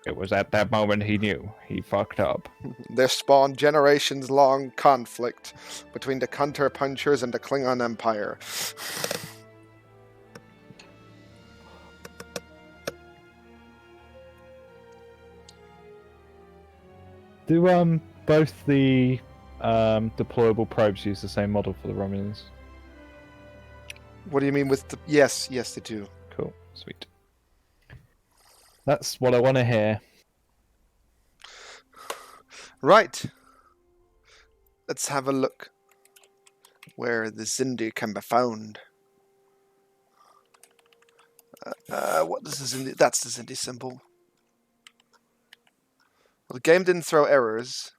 It was at that moment he knew. He fucked up. There spawned generations-long conflict between the counter punchers and the Klingon Empire. Do both the deployable probes use the same model for the Romulans? What do you mean with the... Yes, they do. Cool, sweet. That's what I want to hear. Right. Let's have a look where the Xindi can be found. What is the Xindi? That's the Xindi symbol. Well, the game didn't throw errors,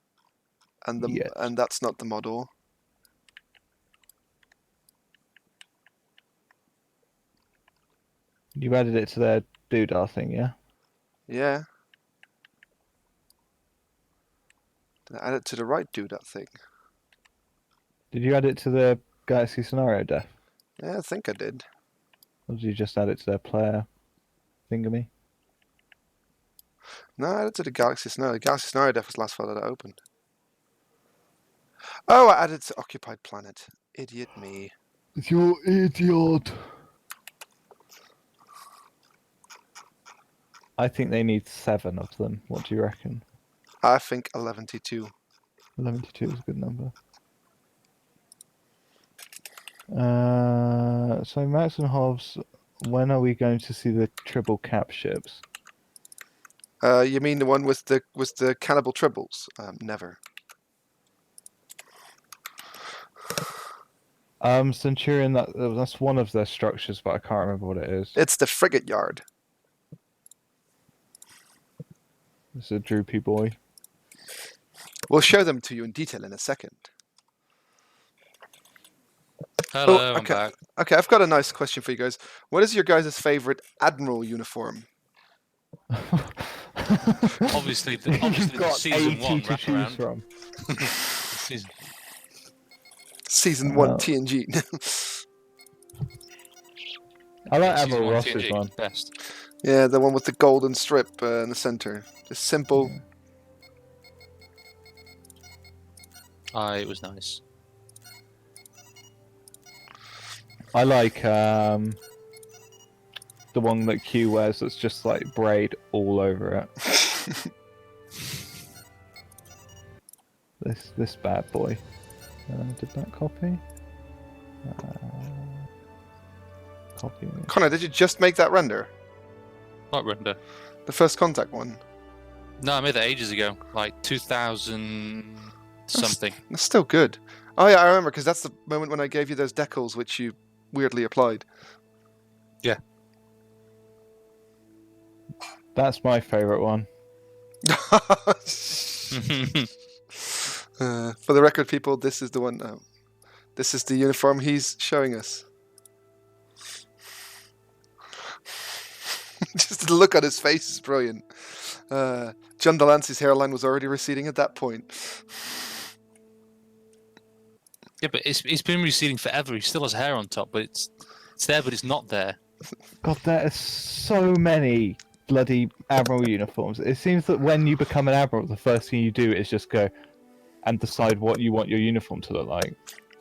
and that's not the model. You added it to their doodah thing, yeah? Yeah. Did I add it to the right doodah thing? Did you add it to the Galaxy Scenario Def? Yeah, I think I did. Or did you just add it to their player thingamy? No, I added to the Galaxy Scenario. The Galaxy Scenario Def was the last file that I opened. Oh, I added to Occupied Planet. Idiot me. You idiot! I think they need 7 of them. What do you reckon? I think 11-2. 11-2 is a good number. So Max and Hobbs, when are we going to see the triple cap ships? You mean the one with the cannibal tribbles? Never. Centurion, that's one of their structures, but I can't remember what it is. It's the frigate yard. It's a droopy boy. We'll show them to you in detail in a second. Hello, okay. I'm back. Okay, I've got a nice question for you guys. What is your guys' favorite Admiral uniform? Obviously, You've got season 80 one to choose wraparound. from. Season 1 TNG. I like Season Admiral one Ross's TNG, one. best. Yeah, the one with the golden strip in the center. Just simple. It was nice. I like the one that Q wears that's just like braid all over it. This bad boy. Did that copy? Copy. Connor, did you just make that render? What render? The first contact one? No, I made that ages ago. Like 2000 something. That's still good. Oh yeah, I remember, because that's the moment when I gave you those decals which you weirdly applied. Yeah. That's my favourite one. For the record, people, this is the one. This is the uniform he's showing us. Just the look on his face is brilliant. John Delancey's hairline was already receding at that point. Yeah, but it's been receding forever. He still has hair on top, but it's there, but it's not there. God, there are so many bloody Admiral uniforms. It seems that when you become an Admiral, the first thing you do is just go and decide what you want your uniform to look like.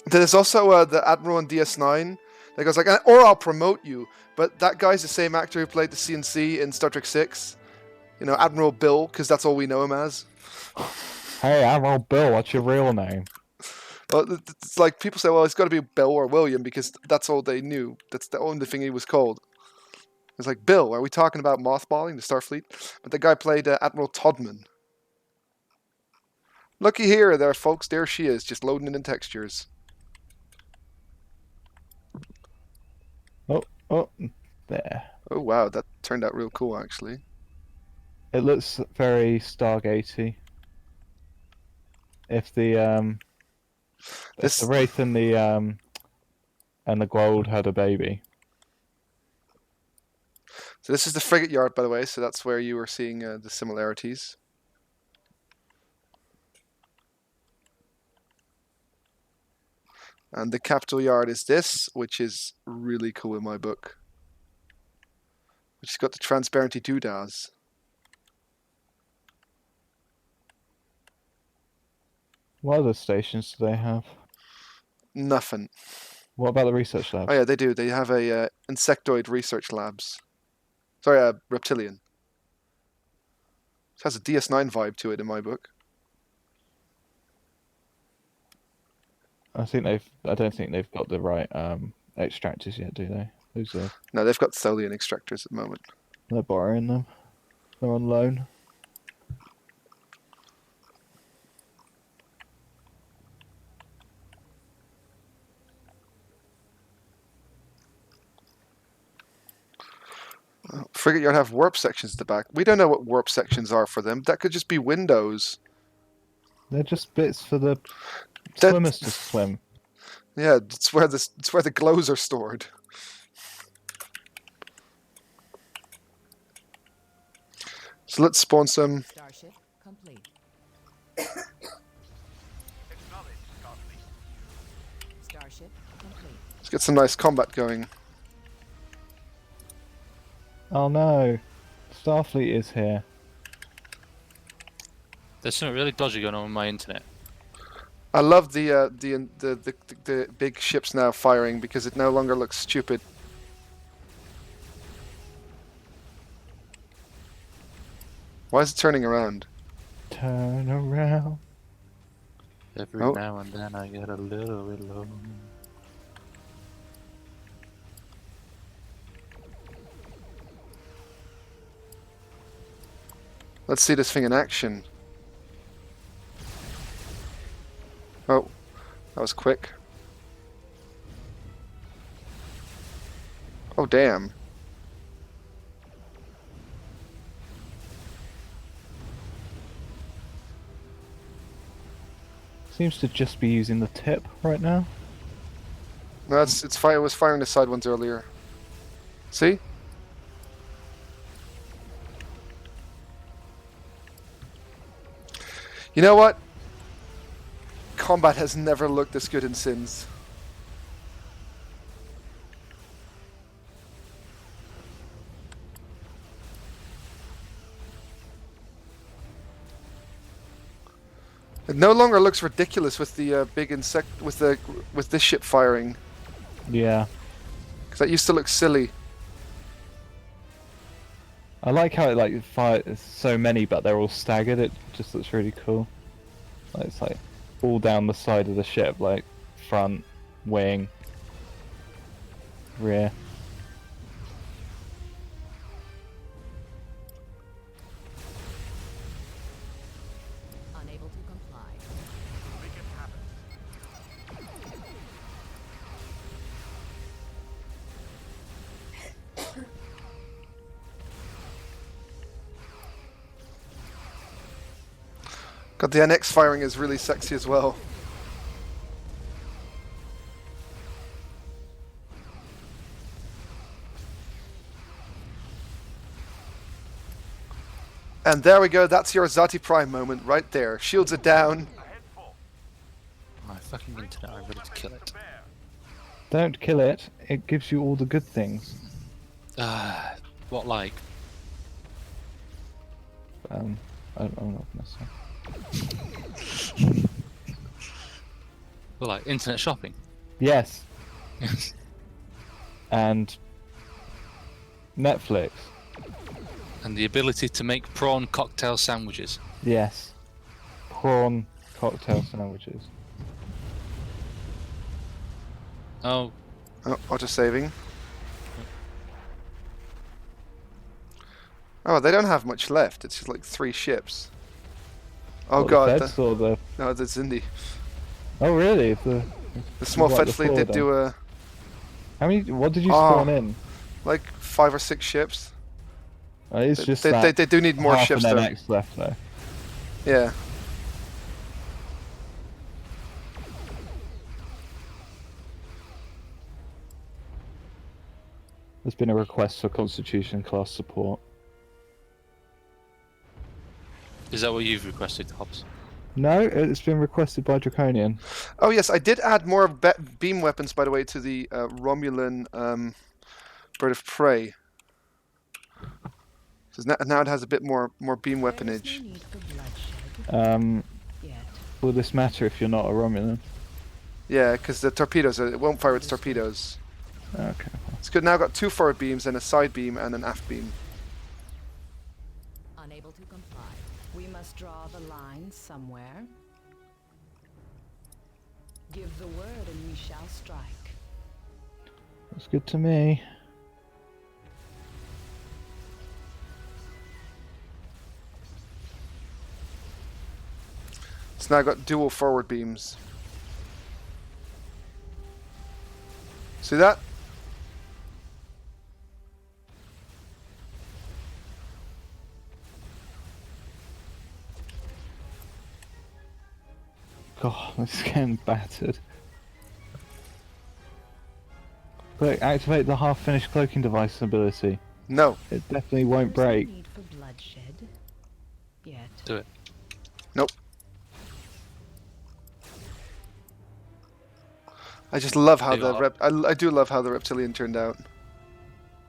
There's also the Admiral on DS9 that goes like, or I'll promote you. But that guy's the same actor who played the CNC in Star Trek 6. You know, Admiral Bill, because that's all we know him as. Hey, Admiral Bill, what's your real name? Well, it's like people say, well, it's got to be Bill or William because that's all they knew. That's the only thing he was called. It's like, Bill, are we talking about mothballing the Starfleet? But the guy played Admiral Todman. Looky here, there, folks. There she is, just loading it in textures. Oh, there. Oh, wow, that turned out real cool, actually. It looks very Stargatey. If the if the Wraith and the Goa'uld had a baby. So this is the frigate yard, by the way, so that's where you were seeing the similarities. And the capital yard is this, which is really cool in my book. Which has got the transparency doodahs. What other stations do they have? Nothing. What about the research lab? Oh yeah, they do. They have a insectoid research labs. Sorry, reptilian. It has a DS9 vibe to it in my book. I don't think they've got the right extractors yet, do they? Those are. No, they've got Tholian extractors at the moment. They're borrowing them. They're on loan. Frigate yard have warp sections at the back. We don't know what warp sections are for them. That could just be windows. They're just bits for the swimmers to swim. Yeah, it's where the glows are stored. So let's spawn some. Starship complete. Starship complete. Let's get some nice combat going. Oh no, Starfleet is here. There's something really dodgy going on with my internet. I love the big ships now firing because it no longer looks stupid. Why is it turning around? Turn around. Every Oh. now and then I get a little bit low. Let's see this thing in action. Oh, that was quick. Oh, damn. Seems to just be using the tip right now. No, it was firing the side ones earlier. See? You know what? Combat has never looked this good in Sins. It no longer looks ridiculous with the big insect with this ship firing. Yeah. Because that used to look silly. I like how it like fires so many, but they're all staggered. It just looks really cool. Like, it's like all down the side of the ship, like front, wing, rear. Unable to comply. God, the NX firing is really sexy as well. And there we go, that's your Zati Prime moment right there. Shields are down. My fucking internet, I'm ready to kill it. Don't kill it. It gives you all the good things. What like? I'm not gonna say. Well, like internet shopping. Yes. And Netflix. And the ability to make prawn cocktail sandwiches. Yes. Prawn cocktail sandwiches. Oh, Oh, auto-saving. Oh, they don't have much left. It's just like 3 ships. Oh What, god. the Feds or the... No, that's Xindi. Oh really? The small What, Fed the fleet four did then? do a How many? What did you Oh. spawn in? like 5 or 6 ships. It's just They, that they do need more half ships an though. NX left though. Yeah. There's been a request for Constitution class support. is that what you've requested, Hobbs? No, it's been requested by Draconian. Oh yes, I did add more beam weapons, by the way, to the Romulan bird of prey. So now it has a bit more beam weaponage. There is no need for bloodshed yet. Will this matter if you're not a Romulan? Yeah, because the torpedoes, it won't fire its torpedoes. Okay. It's good. Now got 2 forward beams and a side beam and an aft beam. Unable to comply. We must draw the line somewhere. Give the word and we shall strike. That's good to me. It's now got dual forward beams. See that? God, this is getting battered. Quick, activate the half-finished cloaking device ability. No. It definitely won't break. There is no need for bloodshed yet. Do it. Nope. I just love how I do love how the reptilian turned out.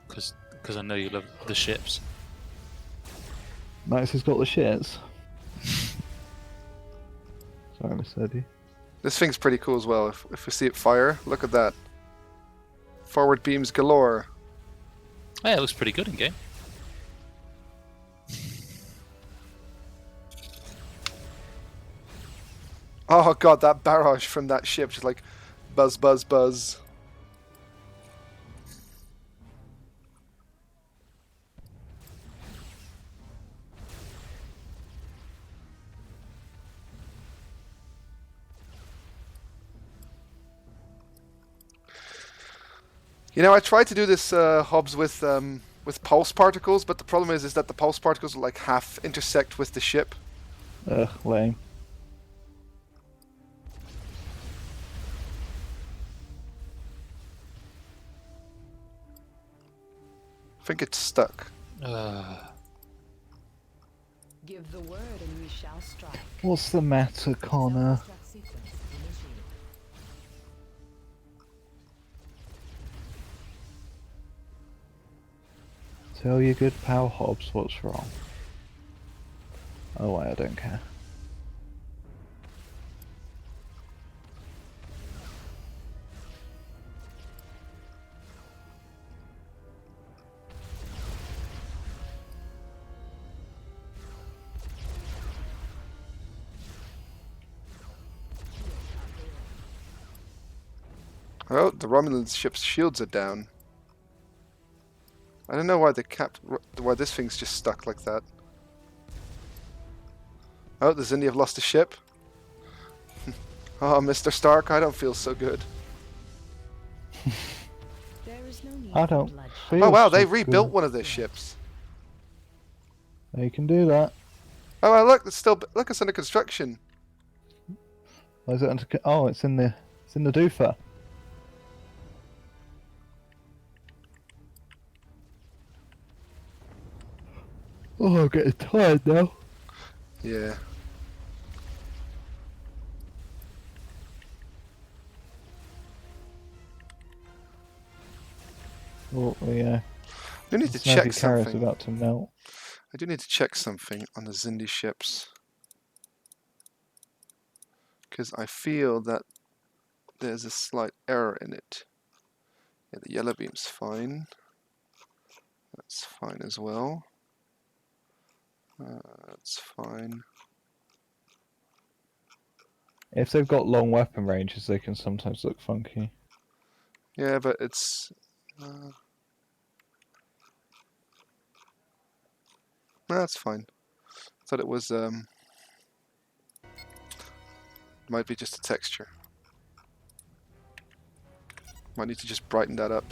Because I know you love the ships. Max has got the shits. Sorry, Miss Eddie. This thing's pretty cool as well. If we see it fire, look at that. Forward beams galore. Yeah, it looks pretty good in game. Oh god, that barrage from that ship, just like buzz, buzz, buzz. You know, I tried to do this Hobbs with pulse particles, but the problem is that the pulse particles will like half intersect with the ship. Ugh, lame. I think it's stuck. Give the word and we shall strike. What's the matter, Connor? Self-destruct sequence initiated. Tell your good pal Hobbs what's wrong. Oh wait, I don't care. Oh, the Romulan ship's shields are down. I don't know why why this thing's just stuck like that. Oh, the Xindi have lost a ship. Oh, Mr. Stark, I don't feel so good. There is no need I for don't bloodshed. feel Oh wow, so they rebuilt good. one of their ships. They can do that. Oh wow, look, it's under construction. Why is it under? Oh, it's in the doofer. Oh, I'm getting tired now. Yeah. Oh, yeah. I do need to Snazzy check carrot's something. about to melt. I do need to check something on the Xindi ships. Because I feel that there's a slight error in it. Yeah, the yellow beam's fine. That's fine as well. That's fine. If they've got long weapon ranges, they can sometimes look funky. Yeah, but it's... no, that's fine. I thought it was... might be just a texture. Might need to just brighten that up.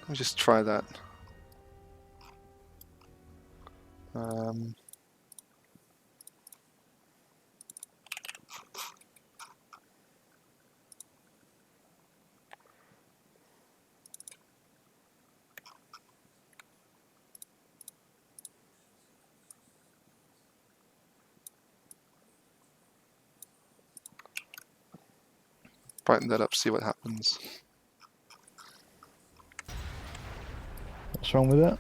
Let me just try that. Brighten that up, see what happens. What's wrong with it?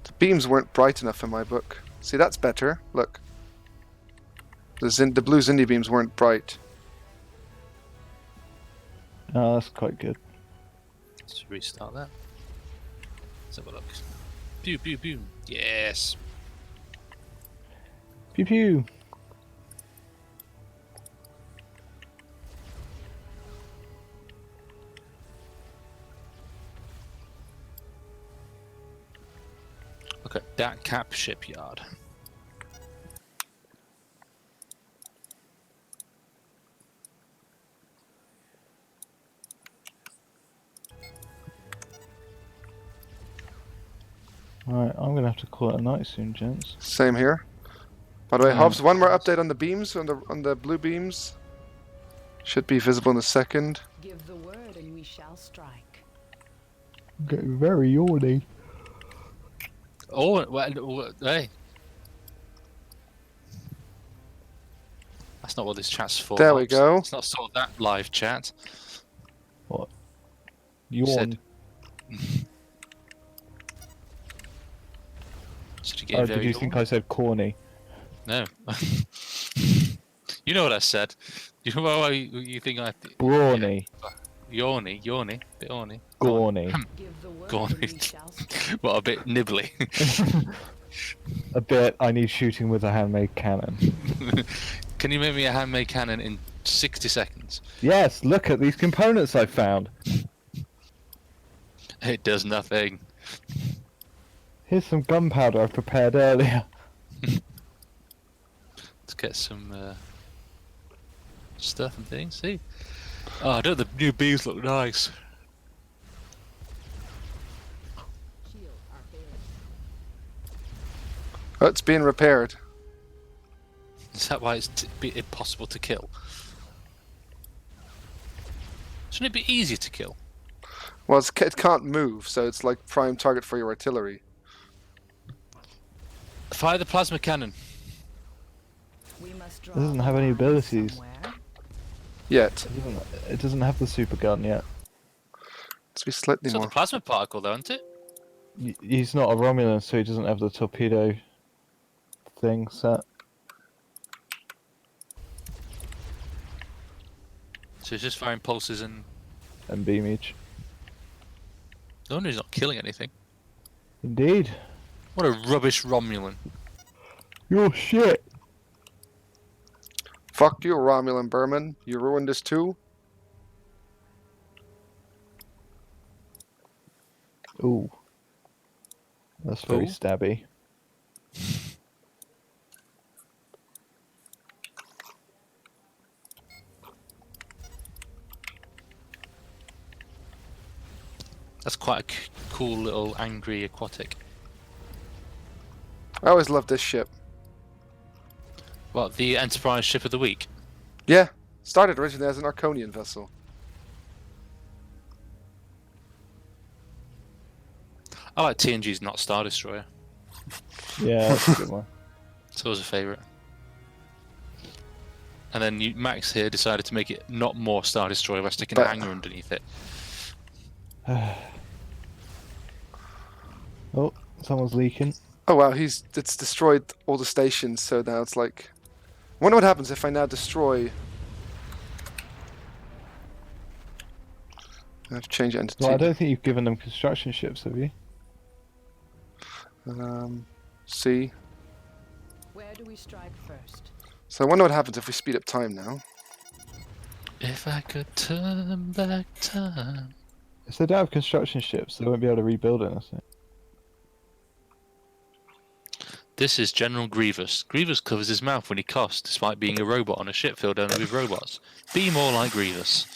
The beams weren't bright enough in my book. See, that's better. Look. The blue Xindi beams weren't bright. Oh, that's quite good. Let's restart that. Let's have a look. Pew pew pew. Yes. Pew pew. Look at that cap shipyard. Alright, I'm gonna have to call it a night soon, gents. Same here. By the way, Hobbs, one more update on the beams, on the blue beams. Should be visible in a second. Give the word and we shall strike. Getting very yawny. Oh, well, hey. That's not what this chat's for. There we Hobbs. go. It's not sort of that live chat. What? You Yawn. Should you get Oh, very did you think I said corny? No. You know what I said. You know why you think I... Brawny. Yeah. Yawny, bit yawny. Gawny. Give the word Gawny. and we shall strike. Well, a bit nibbly. A bit, I need shooting with a handmade cannon. Can you make me a handmade cannon in 60 seconds? Yes, look at these components I found. It does nothing. Here's some gunpowder I prepared earlier. Let's get some stuff and things. See? Oh, don't the new bees look nice? Oh, it's being repaired. Is that why it's impossible to kill? Shouldn't it be easier to kill? Well, it can't move, so it's like prime target for your artillery. Fire the plasma cannon. We must draw It doesn't the have any line abilities. somewhere. Yet. It doesn't have the super gun yet. Let's be slightly It's not more. the plasma particle, though, isn't it? He's not a Romulan, so he doesn't have the torpedo thing set. So it's just firing pulses and... And beamage. No wonder he's not killing anything. Indeed. What a rubbish Romulan. You're shit. Fuck you, Romulan Berman. You ruined this too. Ooh. That's very Ooh. stabby. That's quite a cool little angry aquatic. I always loved this ship. What, the Enterprise ship of the week? Yeah, started originally as an Arconian vessel. I like TNG's not Star Destroyer. Yeah, that's a good one. It's always a favourite. And then Max here decided to make it not more Star Destroyer by sticking a But- hanger underneath it. Oh, someone's leaking. Oh wow, it's destroyed all the stations, so now it's like... I wonder what happens if I now destroy... I have to change entity. Well, I don't think you've given them construction ships, have you? C. Where do we strike first? So I wonder what happens if we speed up time now. If I could turn back time. If they don't have construction ships, they won't be able to rebuild anything. This is General Grievous. Grievous covers his mouth when he coughs, despite being a robot on a ship filled only with robots. Be more like Grievous.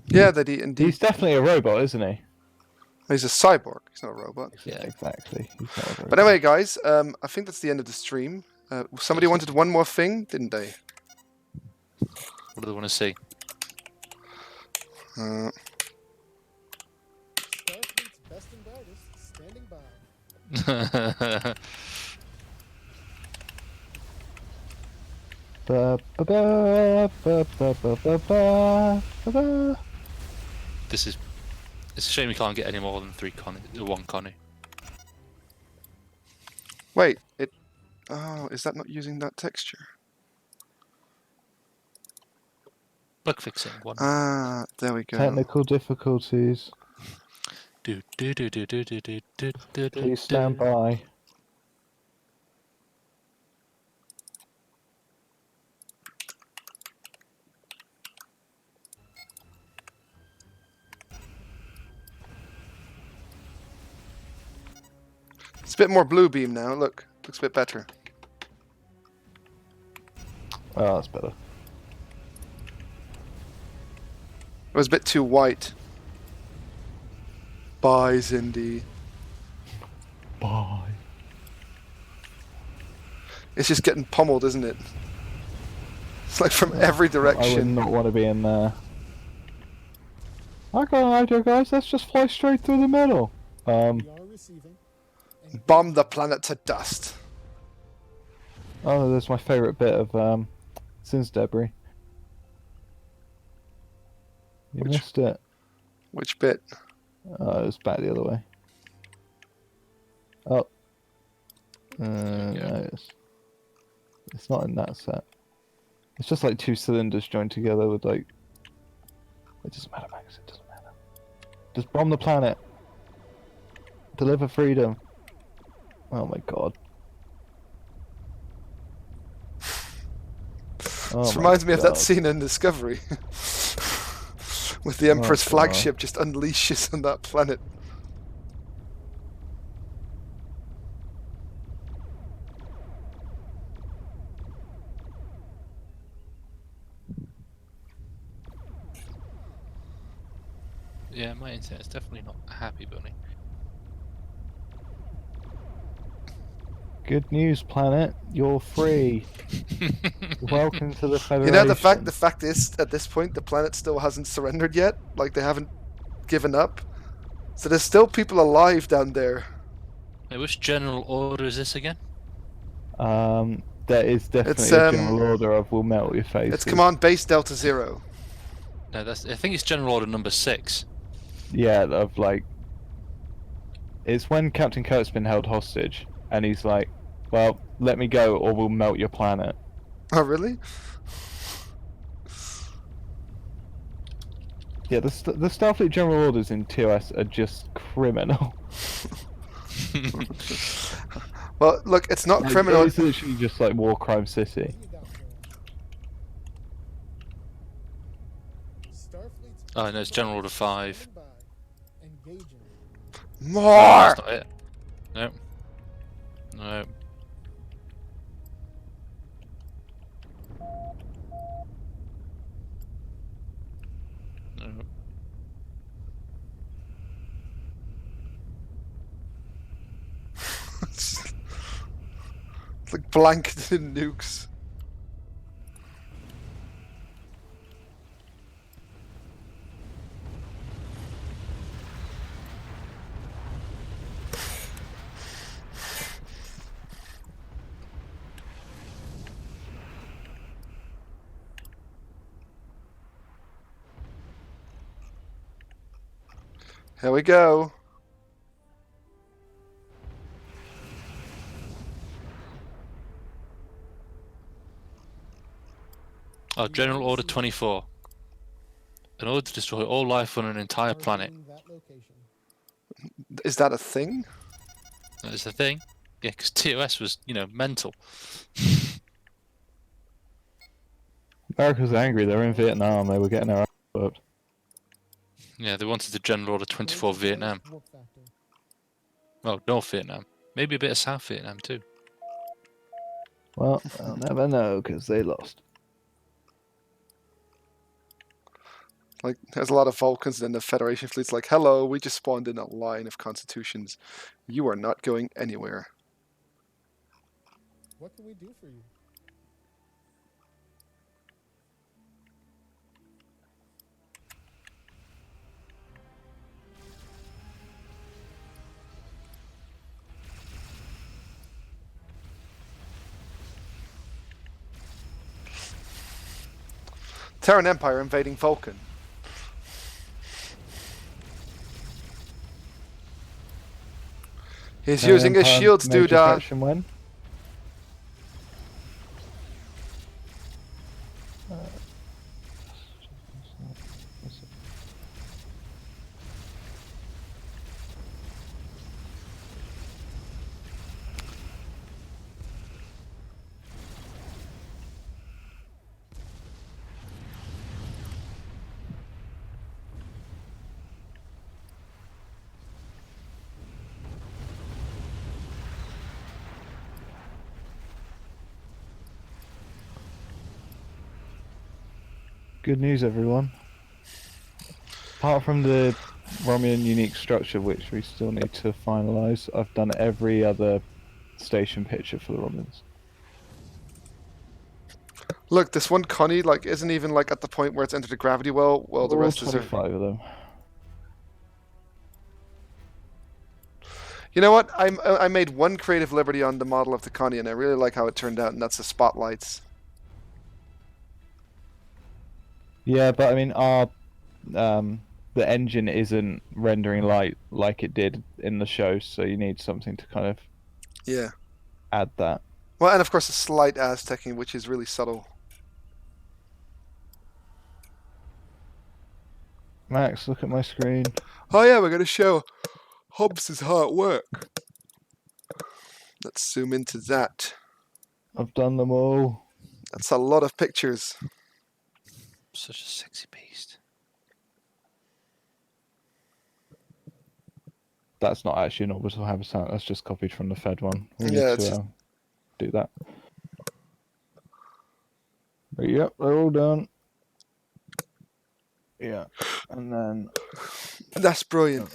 Yeah, that he indeed... He's definitely a robot, isn't he? He's a cyborg, he's not a robot. Yeah. Exactly. He's not a robot. But anyway, guys, I think that's the end of the stream. Somebody wanted one more thing, didn't they? What do they want to see? Starfleet's best and brightest standing by. Ba, ba, ba, ba, ba, ba, ba, ba, ba, ba. It's a shame we can't get any more than one Connie. Wait, it. Oh, is that not using that texture? Bug fixing one. Ah, there we go. Technical difficulties. Do do do do do do do do do. Please stand by. It's a bit more blue beam now. Look, looks a bit better. Oh, that's better. It was a bit too white. Bye, Xindi. Bye. It's just getting pummeled, isn't it? It's like from every I would direction. not want to be in there. I got an idea, guys. Let's just fly straight through the middle. We are receiving. Bomb the planet to dust. Oh, there's my favourite bit of Sin's debris. You Which- missed it. Which bit? Oh, it was back the other way. Oh. No, it's not in that set. It's just like two cylinders joined together with like... It doesn't matter, Max. It doesn't matter. Just bomb the planet. Deliver freedom. Oh my god. Oh This my reminds me of that God. scene in Discovery. With the Emperor's God. flagship just unleashes on that planet. Yeah, my internet's definitely not a happy bunny. Good news, planet. You're free. Welcome to the Federation. You know, the fact is, at this point, the planet still hasn't surrendered yet. Like, they haven't given up. So there's still people alive down there. Hey, which general order is this again? There is definitely It's, a general order of "We'll melt your face." It's Command Base Delta Zero. No, I think it's general order number 6. Yeah, of like, it's when Captain Kirk's been held hostage, and he's like, "Well, let me go, or we'll melt your planet." Oh, really? Yeah, the Starfleet general orders in TOS are just criminal. Well, look, it's not Like, criminal. It's literally just like War Crime City. Starfleet's Oh, no, it's general order 5. standing by, engaging. No, More! that's not it. No. No. No. It's like blanketed in nukes. Here we go. Oh, general order 24. In order to destroy all life on an entire planet. Targeting that location. Is that a thing? That is the thing. Yeah, because TOS was, mental. America's angry. They're in Vietnam. They were getting their ass whooped. Yeah, they wanted the general order 24 Vietnam. Warp factor. Well, North Vietnam. Maybe a bit of South Vietnam too. Well, I'll never know because they lost. Like, there's a lot of Vulcans, and then the Federation fleet's like, hello, we just spawned in a line of constitutions. You are not going anywhere. What can we do for you? Terran Empire invading Vulcan. He's using his shields, major doodah. faction when? Good news, everyone. Apart from the Romulan unique structure, which we still need to finalise, I've done every other station picture for the Romulans. Look, this one Connie like isn't even like at the point where it's entered a gravity well. Well, the All rest is. 25 of them. You know what? I made one creative liberty on the model of the Connie, and I really like how it turned out, and that's the spotlights. Yeah, but I mean, the engine isn't rendering light like it did in the show, so you need something to kind of Yeah. add that. Well, and of course a slight Aztecing, which is really subtle. Max, look at my screen. Oh yeah, we're gonna show Hobbs' hard work. Let's zoom into that. I've done them all. That's a lot of pictures. Such a sexy beast. That's not actually an orbital habitat, that's just copied from the Fed one. We Yeah, need it's to just... do that. But yep, they're all done. Yeah, and then... That's brilliant.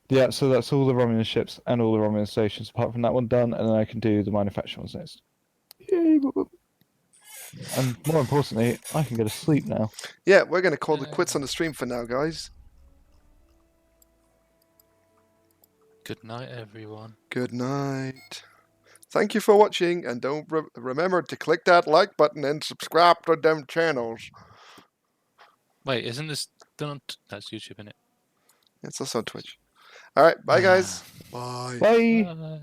Yeah, so that's all the Romulan ships and all the Romulan stations, apart from that one done, and then I can do the manufacturing ones next. Yay! And more importantly, I can go to sleep now. Yeah, we're gonna call it quits on the stream for now, guys. Good night, everyone. Good night. Thank you for watching, and don't remember to click that like button and subscribe to them channels. Wait, isn't this done on... That's YouTube, isn't it? It's also on Twitch. All right, bye guys. Bye. Bye! Bye.